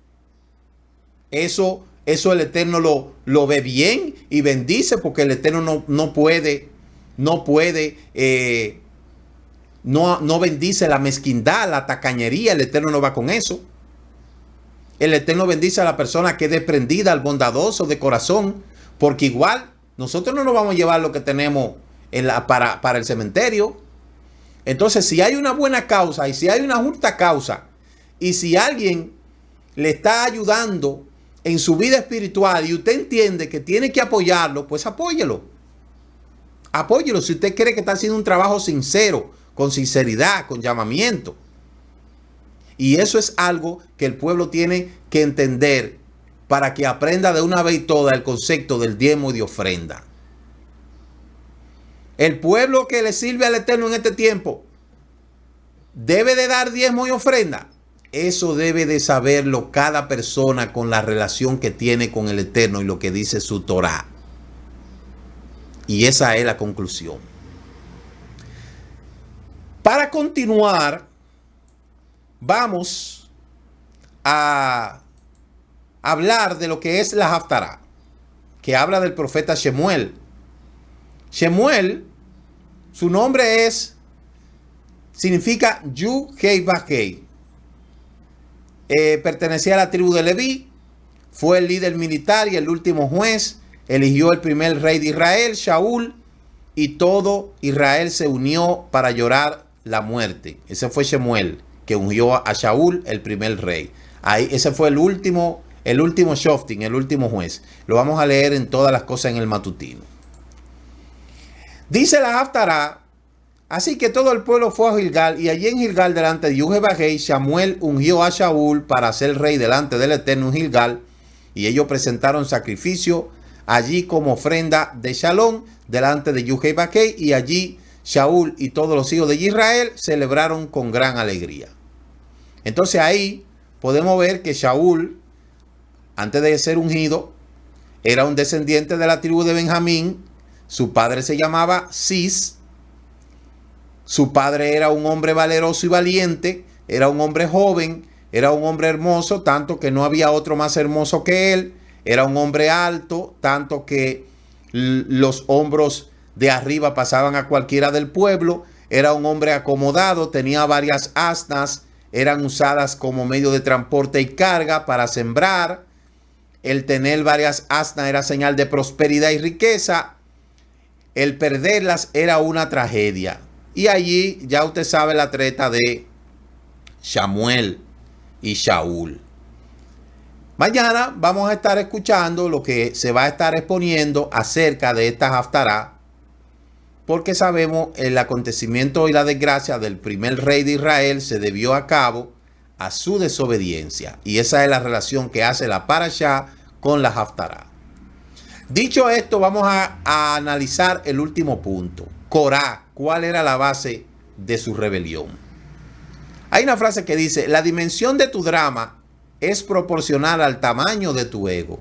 Eso el Eterno lo ve bien y bendice, porque el Eterno no bendice la mezquindad, la tacañería. El Eterno no va con eso. El Eterno bendice a la persona que es desprendida, al bondadoso de corazón, porque igual nosotros no nos vamos a llevar lo que tenemos para el cementerio. Entonces, si hay una buena causa y si hay una justa causa, y si alguien le está ayudando en su vida espiritual y usted entiende que tiene que apoyarlo, pues apóyelo. Apóyelo si usted cree que está haciendo un trabajo sincero, con sinceridad, con llamamiento. Y eso es algo que el pueblo tiene que entender para que aprenda de una vez y toda el concepto del diezmo y de ofrenda. El pueblo que le sirve al Eterno en este tiempo debe de dar diezmo y ofrenda. Eso debe de saberlo cada persona con la relación que tiene con el Eterno y lo que dice su Torah. Y esa es la conclusión. Para continuar, vamos a hablar de lo que es la Haftará, que habla del profeta Shemuel. Shemuel, su nombre significa Yu-Hei-Vah-Hei. Pertenecía a la tribu de Leví, fue el líder militar y el último juez, eligió el primer rey de Israel, Shaul, y todo Israel se unió para llorar la muerte. Ese fue Shemuel, que ungió a Shaul, el primer rey. Ahí, ese fue el último shoftim, el último juez. Lo vamos a leer en todas las cosas en el matutino. Dice la Haftará: así que todo el pueblo fue a Gilgal, y allí en Gilgal, delante de Yu-Hei-Vah-Hei, Samuel ungió a Shaul para ser rey delante del Eterno en Gilgal, y ellos presentaron sacrificio allí como ofrenda de Shalom delante de Yu-Hei-Vah-Hei, y allí Shaul y todos los hijos de Israel celebraron con gran alegría. Entonces ahí podemos ver que Shaul, antes de ser ungido, era un descendiente de la tribu de Benjamín. Su padre se llamaba Cis. Su padre era un hombre valeroso y valiente, era un hombre joven, era un hombre hermoso, tanto que no había otro más hermoso que él. Era un hombre alto, tanto que los hombros de arriba pasaban a cualquiera del pueblo. Era un hombre acomodado, tenía varias asnas, eran usadas como medio de transporte y carga para sembrar. El tener varias asnas era señal de prosperidad y riqueza. El perderlas era una tragedia. Y allí ya usted sabe la treta de Samuel y Shaul. Mañana vamos a estar escuchando lo que se va a estar exponiendo acerca de esta Haftará, porque sabemos el acontecimiento y la desgracia del primer rey de Israel se debió a cabo a su desobediencia. Y esa es la relación que hace la Parashá con la Haftará. Dicho esto, vamos a analizar el último punto. Corá, ¿cuál era la base de su rebelión? Hay una frase que dice: la dimensión de tu drama es proporcional al tamaño de tu ego.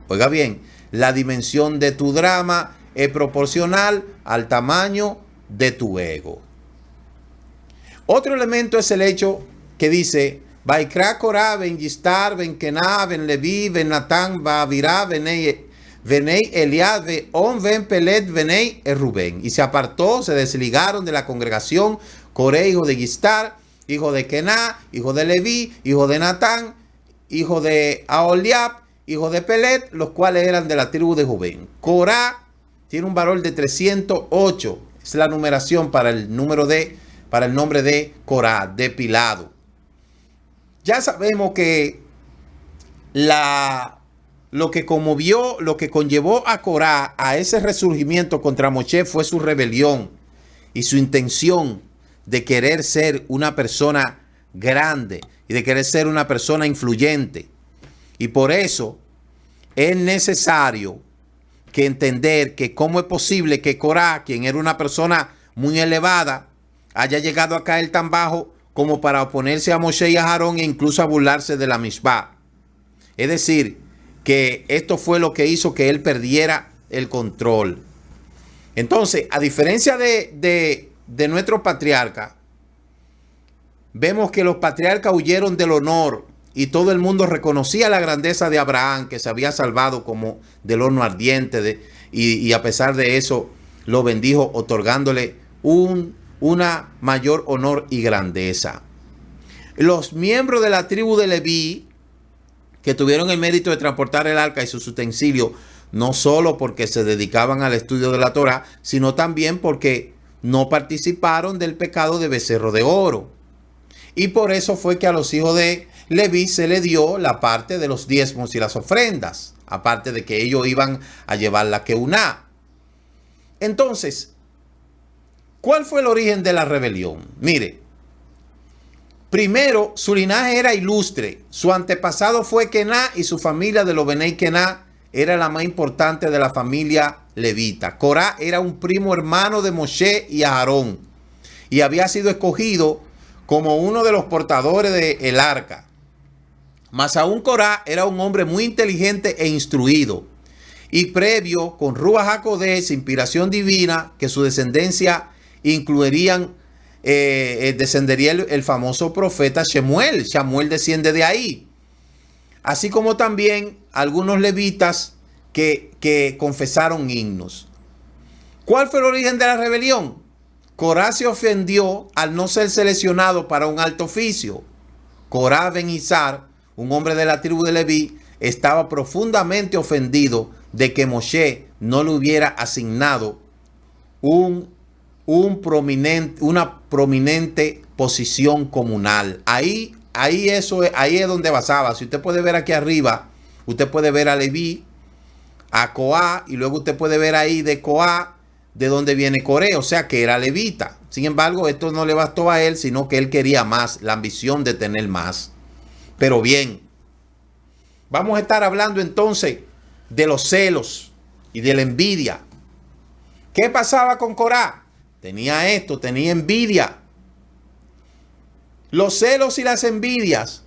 Oiga bien, la dimensión de tu drama es proporcional al tamaño de tu ego. Otro elemento es el hecho que dice: Vaikra Korá, Ben Yistar, Ben Kená, Ben Leví, Ben Natán, Baavirá, Venei Eliad, On, Ben Pelet, Venei Rubén. Y se apartó, se desligaron de la congregación Coré, hijo de Yistar, hijo de Kená, hijo de Leví, hijo de Natán, hijo de Aholiab, hijo de Pelet, los cuales eran de la tribu de Rubén. Corá tiene un valor de 308. Es la numeración para el nombre de Corá, depilado. Ya sabemos que lo que conllevó a Corá a ese resurgimiento contra Moshe fue su rebelión y su intención de querer ser una persona grande y de querer ser una persona influyente. Y por eso es necesario que entender que cómo es posible que Corá, quien era una persona muy elevada, haya llegado a caer tan bajo como para oponerse a Moshe y a Aarón e incluso a burlarse de la Mishpah. Es decir, que esto fue lo que hizo que él perdiera el control. Entonces, a diferencia de nuestro patriarca, vemos que los patriarcas huyeron del honor y todo el mundo reconocía la grandeza de Abraham, que se había salvado como del horno ardiente, y a pesar de eso lo bendijo, otorgándole una mayor honor y grandeza. Los miembros de la tribu de Leví, que tuvieron el mérito de transportar el arca y sus utensilios, no solo porque se dedicaban al estudio de la Torá, sino también porque no participaron del pecado de becerro de oro. Y por eso fue que a los hijos de Leví se le dio la parte de los diezmos y las ofrendas, aparte de que ellos iban a llevar la Keuná. Entonces, ¿cuál fue el origen de la rebelión? Mire, primero, su linaje era ilustre. Su antepasado fue Kená y su familia de los Benei Kená era la más importante de la familia levita. Corá era un primo hermano de Moshe y Aarón y había sido escogido como uno de los portadores del arca. Mas aún Corá era un hombre muy inteligente e instruido. y previo con Ruach HaKodesh, inspiración divina, que su descendencia descendería el famoso profeta Shemuel. Shemuel desciende de ahí. Así como también algunos levitas que confesaron himnos. ¿Cuál fue el origen de la rebelión? Corá se ofendió al no ser seleccionado para un alto oficio. Corá ben Izar, un hombre de la tribu de Leví, estaba profundamente ofendido de que Moshe no le hubiera asignado una prominente posición comunal. Ahí es donde basaba. Si usted puede ver aquí arriba, usted puede ver a Leví, a Coá, y luego usted puede ver ahí de Coá, de donde viene Coré, o sea que era levita. Sin embargo, esto no le bastó a él, sino que él quería más, la ambición de tener más. Pero bien, vamos a estar hablando entonces de los celos y de la envidia. ¿Qué pasaba con Corá? Tenía esto, tenía envidia. Los celos y las envidias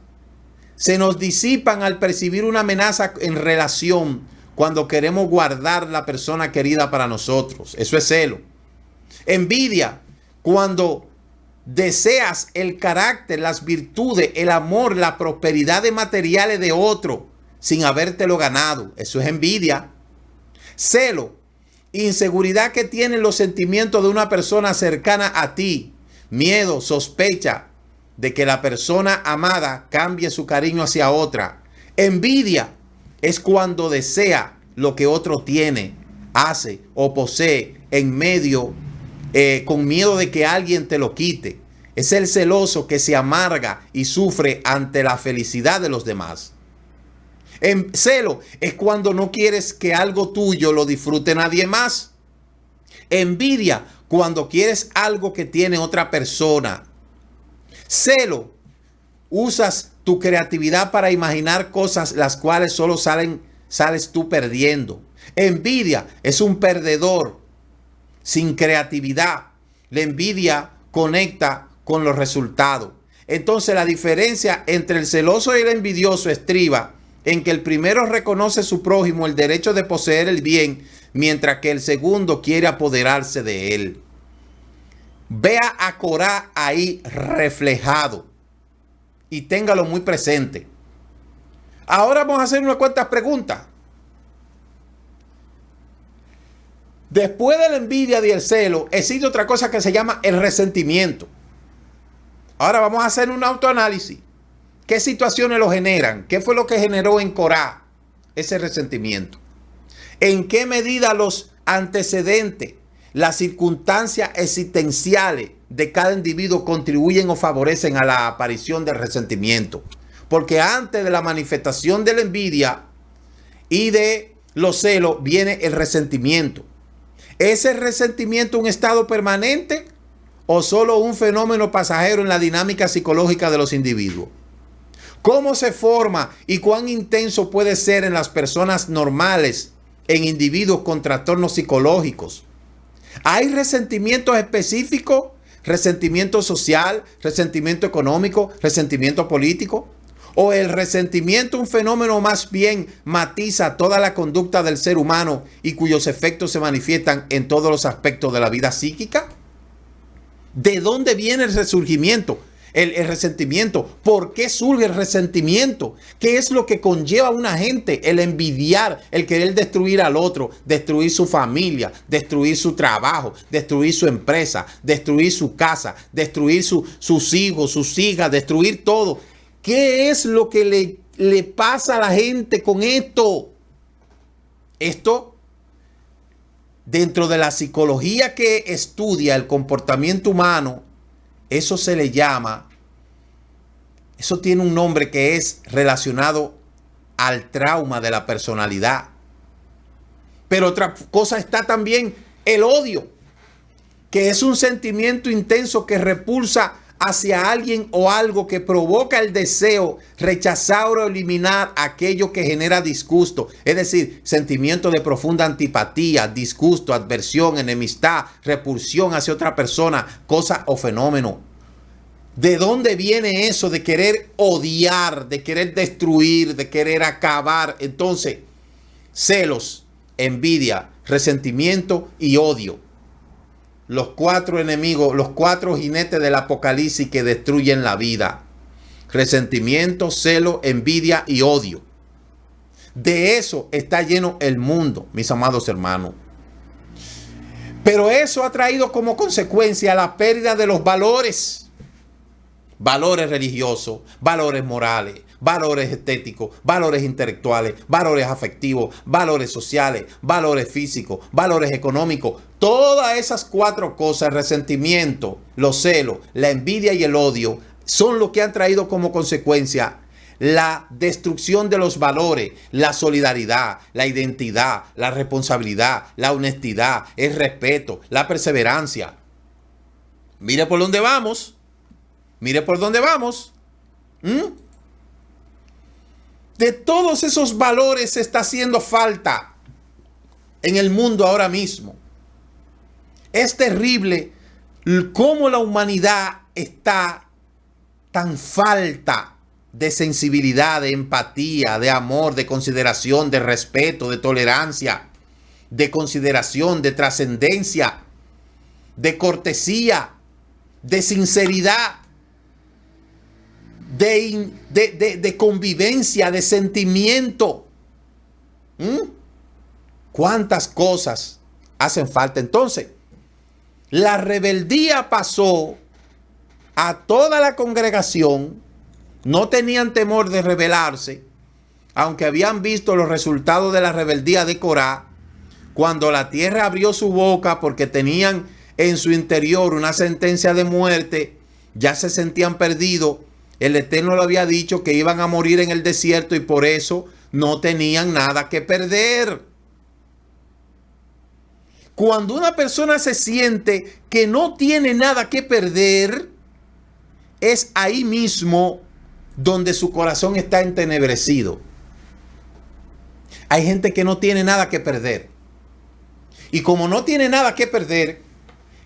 se nos disipan al percibir una amenaza en relación cuando queremos guardar la persona querida para nosotros. Eso es celo. Envidia, cuando deseas el carácter, las virtudes, el amor, la prosperidad de materiales de otro sin habértelo ganado. Eso es envidia. Celo, inseguridad que tienen los sentimientos de una persona cercana a ti. Miedo, sospecha de que la persona amada cambie su cariño hacia otra. Envidia es cuando desea lo que otro tiene, hace o posee en medio, con miedo de que alguien te lo quite. Es el celoso que se amarga y sufre ante la felicidad de los demás. Celo es cuando no quieres que algo tuyo lo disfrute nadie más. Envidia, cuando quieres algo que tiene otra persona. Celo, usas tu creatividad para imaginar cosas las cuales solo sales tú perdiendo. Envidia es un perdedor sin creatividad. La envidia conecta con los resultados. Entonces la diferencia entre el celoso y el envidioso estriba en que el primero reconoce a su prójimo el derecho de poseer el bien, mientras que el segundo quiere apoderarse de él. Vea a Corá ahí reflejado y téngalo muy presente. Ahora vamos a hacer unas cuantas preguntas. Después de la envidia y el celo, existe otra cosa que se llama el resentimiento. Ahora vamos a hacer un autoanálisis. ¿Qué situaciones lo generan? ¿Qué fue lo que generó en Corá ese resentimiento? ¿En qué medida los antecedentes, las circunstancias existenciales de cada individuo contribuyen o favorecen a la aparición del resentimiento? Porque antes de la manifestación de la envidia y de los celos viene el resentimiento. ¿Es el resentimiento un estado permanente o solo un fenómeno pasajero en la dinámica psicológica de los individuos? ¿Cómo se forma y cuán intenso puede ser en las personas normales, en individuos con trastornos psicológicos? ¿Hay resentimientos específicos? ¿Resentimiento social? ¿Resentimiento económico? ¿Resentimiento político? ¿O el resentimiento, un fenómeno más bien matiza toda la conducta del ser humano y cuyos efectos se manifiestan en todos los aspectos de la vida psíquica? ¿De dónde viene el resurgimiento? El resentimiento. ¿Por qué surge el resentimiento? ¿Qué es lo que conlleva a una gente? El envidiar, el querer destruir al otro, destruir su familia, destruir su trabajo, destruir su empresa, destruir su casa, destruir sus hijos, sus hijas, destruir todo. ¿Qué es lo que le pasa a la gente con esto? Esto, dentro de la psicología que estudia el comportamiento humano, eso se le llama, eso tiene un nombre que es relacionado al trauma de la personalidad. Pero otra cosa está también el odio, que es un sentimiento intenso que repulsa hacia alguien o algo, que provoca el deseo, rechazar o eliminar aquello que genera disgusto. Es decir, sentimiento de profunda antipatía, disgusto, adversión, enemistad, repulsión hacia otra persona, cosa o fenómeno. ¿De dónde viene eso de querer odiar, de querer destruir, de querer acabar? Entonces, celos, envidia, resentimiento y odio. Los 4 enemigos, los 4 jinetes del apocalipsis que destruyen la vida. Resentimiento, celo, envidia y odio. De eso está lleno el mundo, mis amados hermanos. Pero eso ha traído como consecuencia la pérdida de los valores. Valores religiosos, valores morales, valores estéticos, valores intelectuales, valores afectivos, valores sociales, valores físicos, valores económicos. Todas esas 4 cosas, el resentimiento, los celos, la envidia y el odio, son lo que han traído como consecuencia la destrucción de los valores, la solidaridad, la identidad, la responsabilidad, la honestidad, el respeto, la perseverancia. Mire por dónde vamos. Mire por dónde vamos. De todos esos valores se está haciendo falta en el mundo ahora mismo. Es terrible cómo la humanidad está tan falta de sensibilidad, de empatía, de amor, de consideración, de respeto, de tolerancia, de consideración, de trascendencia, de cortesía, de sinceridad, de convivencia, de sentimiento. ¿Cuántas cosas hacen falta? Entonces, la rebeldía pasó a toda la congregación. No tenían temor de rebelarse, aunque habían visto los resultados de la rebeldía de Corá, cuando la tierra abrió su boca porque tenían en su interior una sentencia de muerte, ya se sentían perdidos. El Eterno le había dicho que iban a morir en el desierto y por eso no tenían nada que perder. Cuando una persona se siente que no tiene nada que perder, es ahí mismo donde su corazón está entenebrecido. Hay gente que no tiene nada que perder. Y como no tiene nada que perder,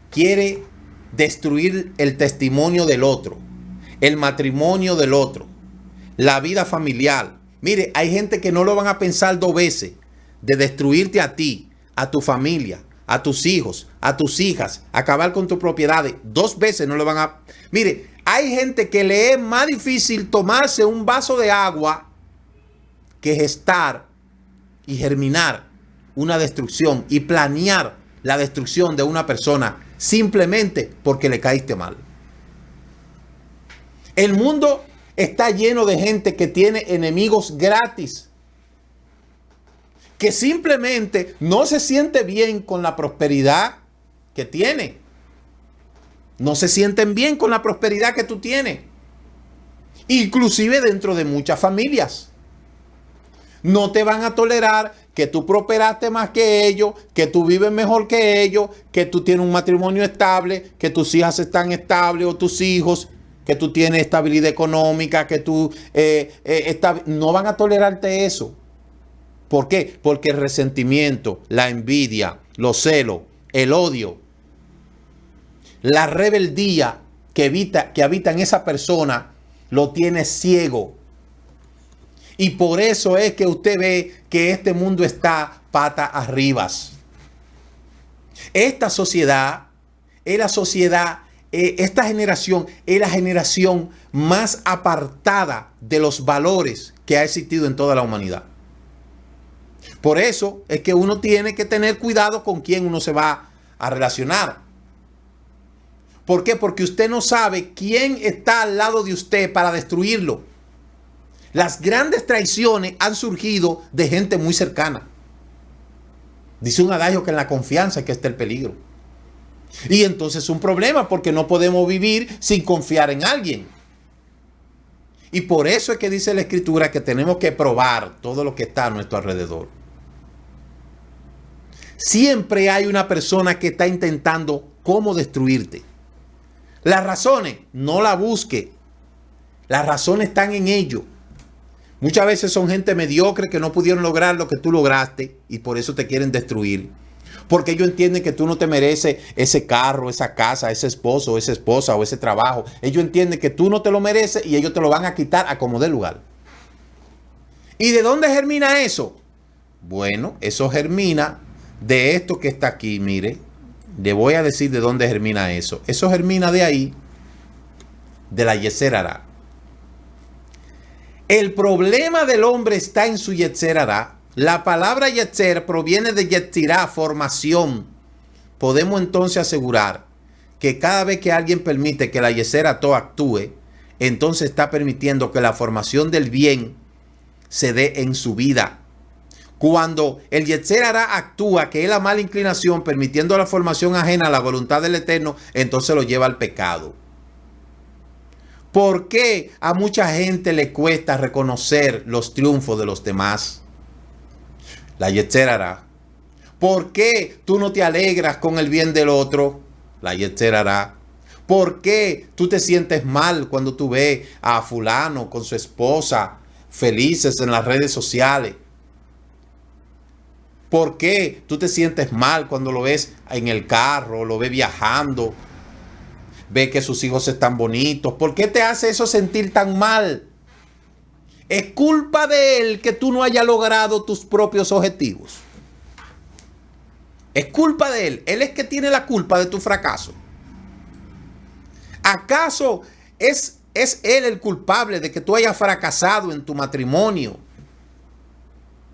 quiere destruir el testimonio del otro, el matrimonio del otro, la vida familiar. Mire, hay gente que no lo van a pensar 2 veces de destruirte a ti, a tu familia, a tus hijos, a tus hijas, acabar con tus propiedades. 2 veces no lo van a... Mire, hay gente que le es más difícil tomarse un vaso de agua que gestar y germinar una destrucción y planear la destrucción de una persona simplemente porque le caíste mal. El mundo está lleno de gente que tiene enemigos gratis, que simplemente no se siente bien con la prosperidad que tiene. No se sienten bien con la prosperidad que tú tienes. Inclusive dentro de muchas familias. No te van a tolerar que tú prosperaste más que ellos, que tú vives mejor que ellos, que tú tienes un matrimonio estable, que tus hijas están estables o tus hijos, que tú tienes estabilidad económica, que tú... no van a tolerarte eso. ¿Por qué? Porque el resentimiento, la envidia, los celos, el odio, la rebeldía que habita en esa persona lo tiene ciego. Y por eso es que usted ve que este mundo está pata arriba. Esta sociedad es la sociedad, esta generación es la generación más apartada de los valores que ha existido en toda la humanidad. Por eso es que uno tiene que tener cuidado con quién uno se va a relacionar. ¿Por qué? Porque usted no sabe quién está al lado de usted para destruirlo. Las grandes traiciones han surgido de gente muy cercana. Dice un adagio que en la confianza es que está el peligro. Y entonces es un problema porque no podemos vivir sin confiar en alguien. Y por eso es que dice la Escritura que tenemos que probar todo lo que está a nuestro alrededor. Siempre hay una persona que está intentando cómo destruirte. Las razones, no la busque. Las razones están en ello. Muchas veces son gente mediocre que no pudieron lograr lo que tú lograste y por eso te quieren destruir. Porque ellos entienden que tú no te mereces ese carro, esa casa, ese esposo, esa esposa o ese trabajo. Ellos entienden que tú no te lo mereces y ellos te lo van a quitar a como dé lugar. ¿Y de dónde germina eso? Bueno, eso germina de esto que está aquí, mire. Le voy a decir de dónde germina eso. Eso germina de ahí, de la Yetzer Hará. El problema del hombre está en su Yetzer Hará. La palabra Yetzer proviene de Yetzirá, formación. Podemos entonces asegurar que cada vez que alguien permite que la Yetzer Hará actúe, entonces está permitiendo que la formación del bien se dé en su vida. Cuando el Yetzer Hará actúa, que es la mala inclinación, permitiendo la formación ajena a la voluntad del Eterno, entonces lo lleva al pecado. ¿Por qué a mucha gente le cuesta reconocer los triunfos de los demás? La Yetzer Hará. ¿Por qué tú no te alegras con el bien del otro? La Yetzer Hará. ¿Por qué tú te sientes mal cuando tú ves a fulano con su esposa felices en las redes sociales? ¿Por qué tú te sientes mal cuando lo ves en el carro, lo ves viajando, ves que sus hijos están bonitos? ¿Por qué te hace eso sentir tan mal? Es culpa de él que tú no hayas logrado tus propios objetivos. Es culpa de él. Él es que tiene la culpa de tu fracaso. ¿Acaso es él el culpable de que tú hayas fracasado en tu matrimonio?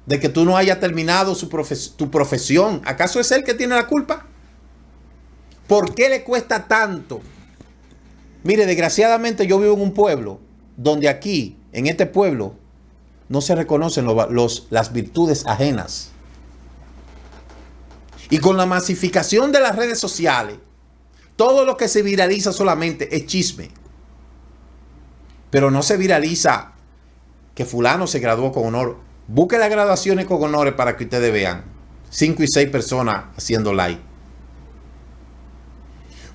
De que tú no hayas terminado tu profesión. ¿Acaso es él que tiene la culpa? ¿Por qué le cuesta tanto? Mire, desgraciadamente yo vivo en un pueblo donde aquí, en este pueblo, no se reconocen las virtudes ajenas. Y con la masificación de las redes sociales, todo lo que se viraliza solamente es chisme. Pero no se viraliza que fulano se graduó con honor. Busque las graduaciones con honores para que ustedes vean. 5 y 6 personas haciendo like.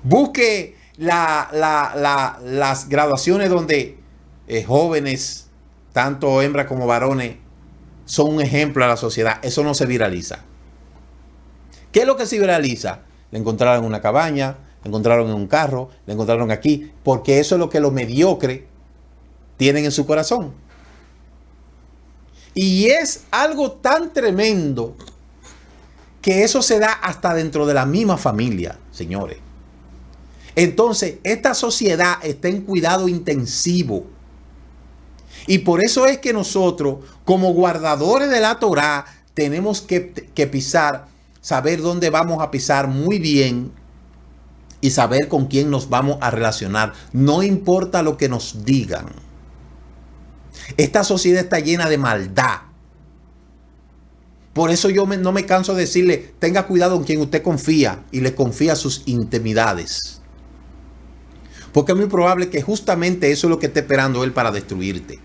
Busque las graduaciones donde jóvenes, tanto hembras como varones, son un ejemplo a la sociedad. Eso no se viraliza. ¿Qué es lo que se viraliza? Le encontraron en una cabaña, le encontraron en un carro, le encontraron aquí, porque eso es lo que los mediocres tienen en su corazón. Y es algo tan tremendo que eso se da hasta dentro de la misma familia, señores. Entonces, esta sociedad está en cuidado intensivo. Y por eso es que nosotros, como guardadores de la Torá, tenemos que pisar, saber dónde vamos a pisar muy bien y saber con quién nos vamos a relacionar. No importa lo que nos digan. Esta sociedad está llena de maldad. Por eso yo no me canso de decirle, tenga cuidado con quien usted confía y le confía sus intimidades. Porque es muy probable que justamente eso es lo que esté esperando él para destruirte.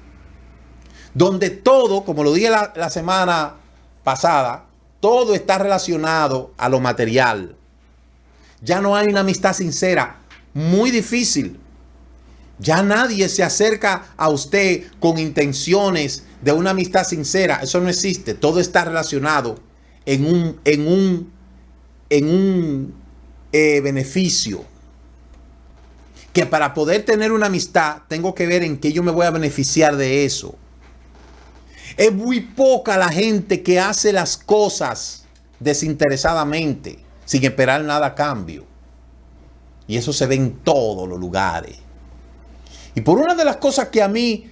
Donde todo, como lo dije la semana pasada, todo está relacionado a lo material. Ya no hay una amistad sincera. Muy difícil. Ya nadie se acerca a usted con intenciones de una amistad sincera. Eso no existe. Todo está relacionado en un beneficio. Que para poder tener una amistad tengo que ver en qué yo me voy a beneficiar de eso. Es muy poca la gente que hace las cosas desinteresadamente, sin esperar nada a cambio. Y eso se ve en todos los lugares. Y por una de las cosas que a mí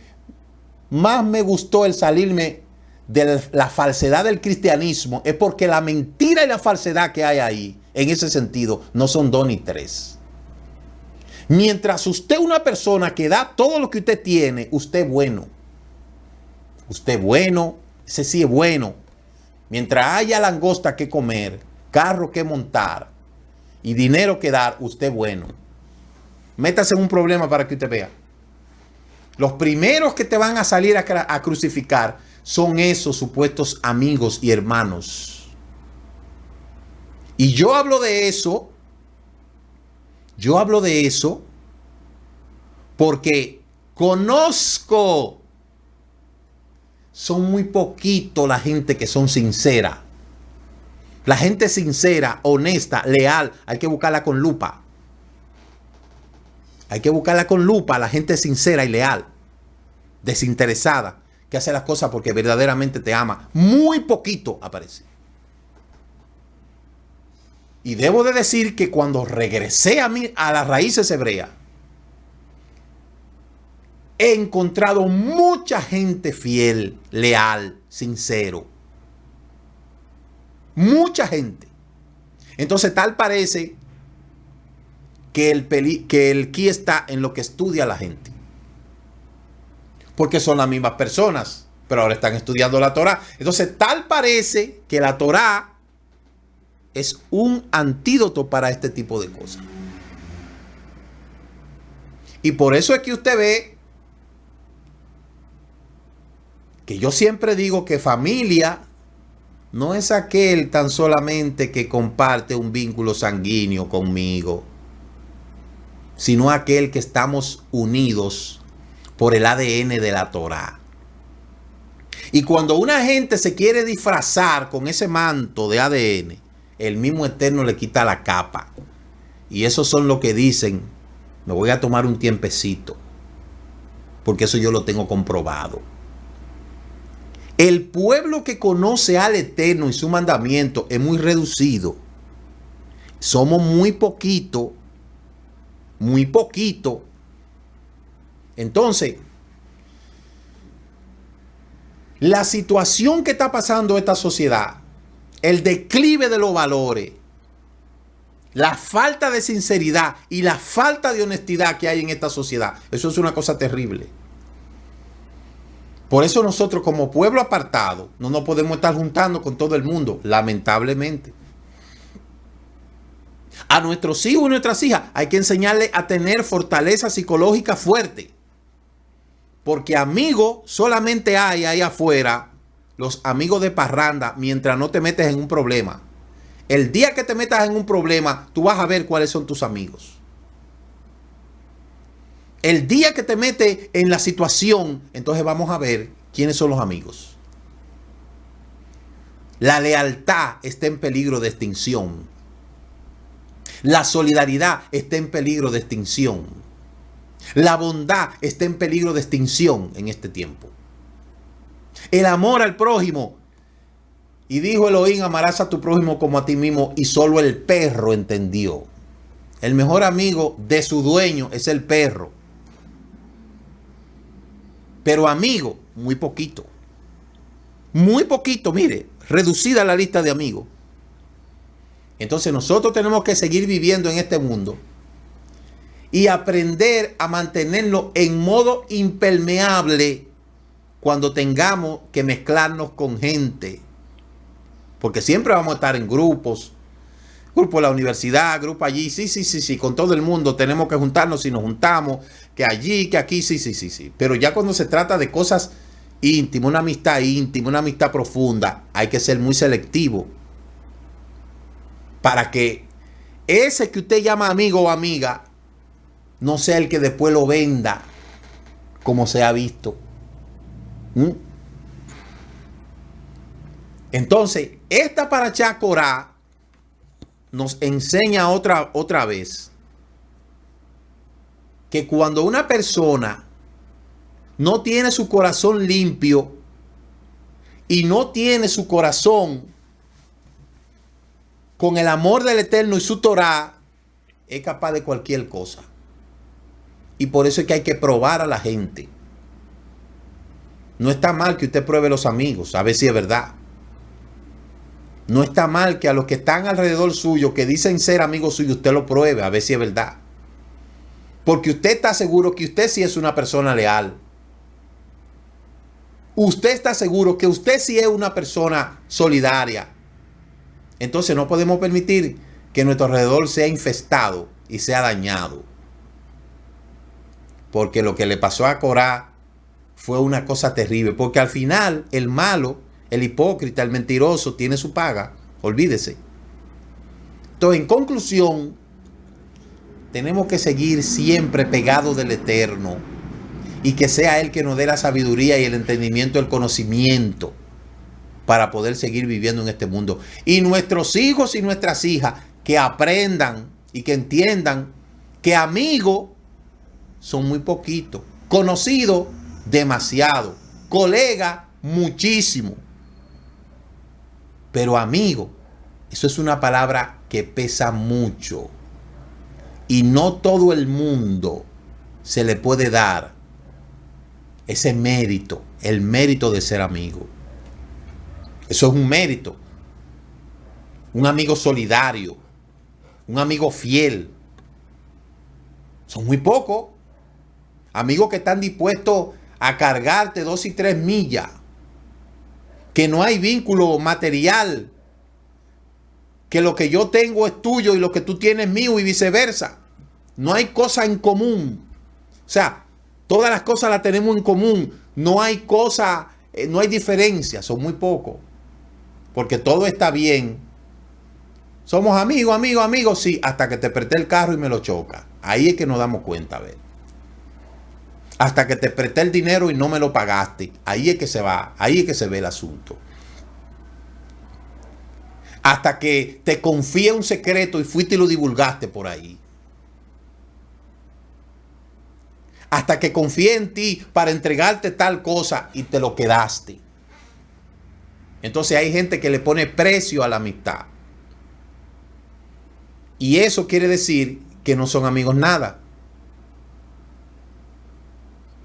más me gustó el salirme de la falsedad del cristianismo, es porque la mentira y la falsedad que hay ahí, en ese sentido, no son 2 ni 3. Mientras usted es una persona que da todo lo que usted tiene, usted es bueno. Usted es bueno, ese sí es bueno. Mientras haya langosta que comer, carro que montar y dinero que dar, usted es bueno. Métase en un problema para que usted vea. Los primeros que te van a salir a crucificar son esos supuestos amigos y hermanos. Y yo hablo de eso. Yo hablo de eso porque conozco. Son muy poquito la gente que son sincera. La gente sincera, honesta, leal, hay que buscarla con lupa. Hay que buscarla con lupa, la gente sincera y leal, desinteresada, que hace las cosas porque verdaderamente te ama, muy poquito aparece. Y debo de decir que cuando regresé a las raíces hebreas, he encontrado mucha gente fiel, leal, sincero. Mucha gente. Entonces tal parece que el ki está en lo que estudia la gente. Porque son las mismas personas, pero ahora están estudiando la Torá. Entonces tal parece que la Torá es un antídoto para este tipo de cosas. Y por eso es que usted ve que yo siempre digo que familia no es aquel tan solamente que comparte un vínculo sanguíneo conmigo, sino aquel que estamos unidos por el ADN de la Torá. Y cuando una gente se quiere disfrazar con ese manto de ADN, el mismo Eterno le quita la capa. Y esos son los que dicen, me voy a tomar un tiempecito, porque eso yo lo tengo comprobado. El pueblo que conoce al Eterno y su mandamiento es muy reducido. Somos muy poquito. Muy poquito. Entonces, la situación que está pasando esta sociedad, el declive de los valores, la falta de sinceridad y la falta de honestidad que hay en esta sociedad, eso es una cosa terrible. Por eso nosotros como pueblo apartado no nos podemos estar juntando con todo el mundo, lamentablemente. A nuestros hijos y nuestras hijas hay que enseñarles a tener fortaleza psicológica fuerte. Porque amigos solamente hay ahí afuera, los amigos de parranda, mientras no te metes en un problema. El día que te metas en un problema, tú vas a ver cuáles son tus amigos. El día que te metes en la situación, entonces vamos a ver quiénes son los amigos. La lealtad está en peligro de extinción. La solidaridad está en peligro de extinción. La bondad está en peligro de extinción en este tiempo. El amor al prójimo. Y dijo Elohim, amarás a tu prójimo como a ti mismo. Y solo el perro entendió. El mejor amigo de su dueño es el perro. Pero amigo, muy poquito. Muy poquito, mire, reducida la lista de amigos. Entonces nosotros tenemos que seguir viviendo en este mundo y aprender a mantenerlo en modo impermeable cuando tengamos que mezclarnos con gente. Porque siempre vamos a estar en grupos. Grupo de la universidad, grupo allí, sí, con todo el mundo tenemos que juntarnos y nos juntamos, que allí, que aquí, sí. Pero ya cuando se trata de cosas íntimas, una amistad profunda, hay que ser muy selectivo para que ese que usted llama amigo o amiga no sea el que después lo venda como se ha visto. Entonces, esta Parashá Korah nos enseña otra vez que cuando una persona no tiene su corazón limpio y no tiene su corazón con el amor del Eterno y su Torá, es capaz de cualquier cosa. Y por eso es que hay que probar a la gente. No está mal que usted pruebe los amigos, a ver si es verdad. No está mal que a los que están alrededor suyo, que dicen ser amigos suyos, usted lo pruebe, a ver si es verdad. Porque usted está seguro que usted sí es una persona leal. Usted está seguro que usted sí es una persona solidaria. Entonces no podemos permitir que nuestro alrededor sea infestado y sea dañado. Porque lo que le pasó a Korah fue una cosa terrible. Porque al final el malo, el hipócrita, el mentiroso tiene su paga. Olvídese. Entonces, en conclusión, tenemos que seguir siempre pegados del Eterno. Y que sea Él que nos dé la sabiduría y el entendimiento, el conocimiento para poder seguir viviendo en este mundo. Y nuestros hijos y nuestras hijas que aprendan y que entiendan que amigos son muy poquitos, conocidos demasiado. Colega, muchísimo. Pero amigo, eso es una palabra que pesa mucho. Y no todo el mundo se le puede dar ese mérito, el mérito de ser amigo. Eso es un mérito. Un amigo solidario, un amigo fiel. Son muy pocos. Amigos que están dispuestos a cargarte 2 y 3 millas. Que no hay vínculo material. Que lo que yo tengo es tuyo y lo que tú tienes es mío y viceversa. No hay cosa en común. O sea, todas las cosas las tenemos en común. No hay cosa, no hay diferencia. Son muy pocos. Porque todo está bien. Somos amigos, sí, hasta que te presté el carro y me lo choca. Ahí es que nos damos cuenta, a ver. Hasta que te presté el dinero y no me lo pagaste. Ahí es que se va, ahí es que se ve el asunto. Hasta que te confié un secreto y fuiste y lo divulgaste por ahí. Hasta que confié en ti para entregarte tal cosa y te lo quedaste. Entonces hay gente que le pone precio a la amistad. Y eso quiere decir que no son amigos nada.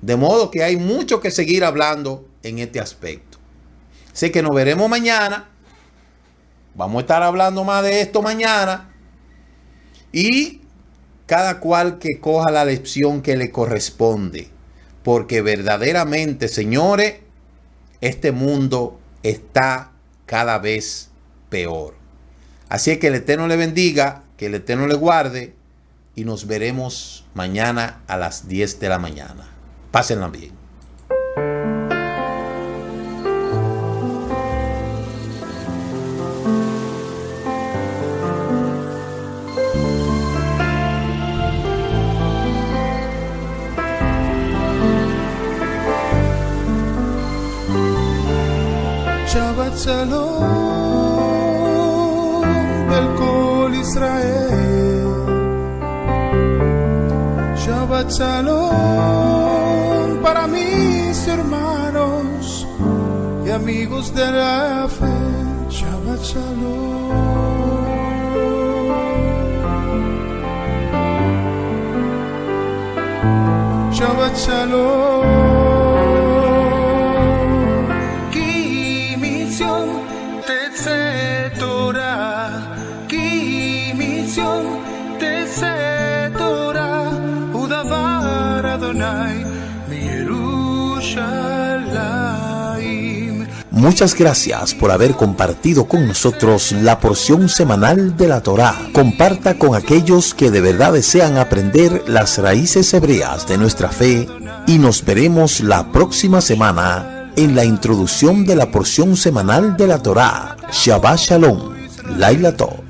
De modo que hay mucho que seguir hablando en este aspecto. Sé que nos veremos mañana. Vamos a estar hablando más de esto mañana. Y cada cual que coja la lección que le corresponde. Porque verdaderamente, señores, este mundo está cada vez peor. Así es que el Eterno le bendiga, que el Eterno le guarde y nos veremos mañana a las 10 de la mañana. Pásenla bien. Shabbat Shalom del Kol Israel. Shabbat Shalom para mis hermanos y amigos de la fe. Shabbat Shalom. Shabbat Shalom. Muchas gracias por haber compartido con nosotros la porción semanal de la Torá. Comparta con aquellos que de verdad desean aprender las raíces hebreas de nuestra fe y nos veremos la próxima semana en la introducción de la porción semanal de la Torá. Shabbat Shalom. Laila Tov.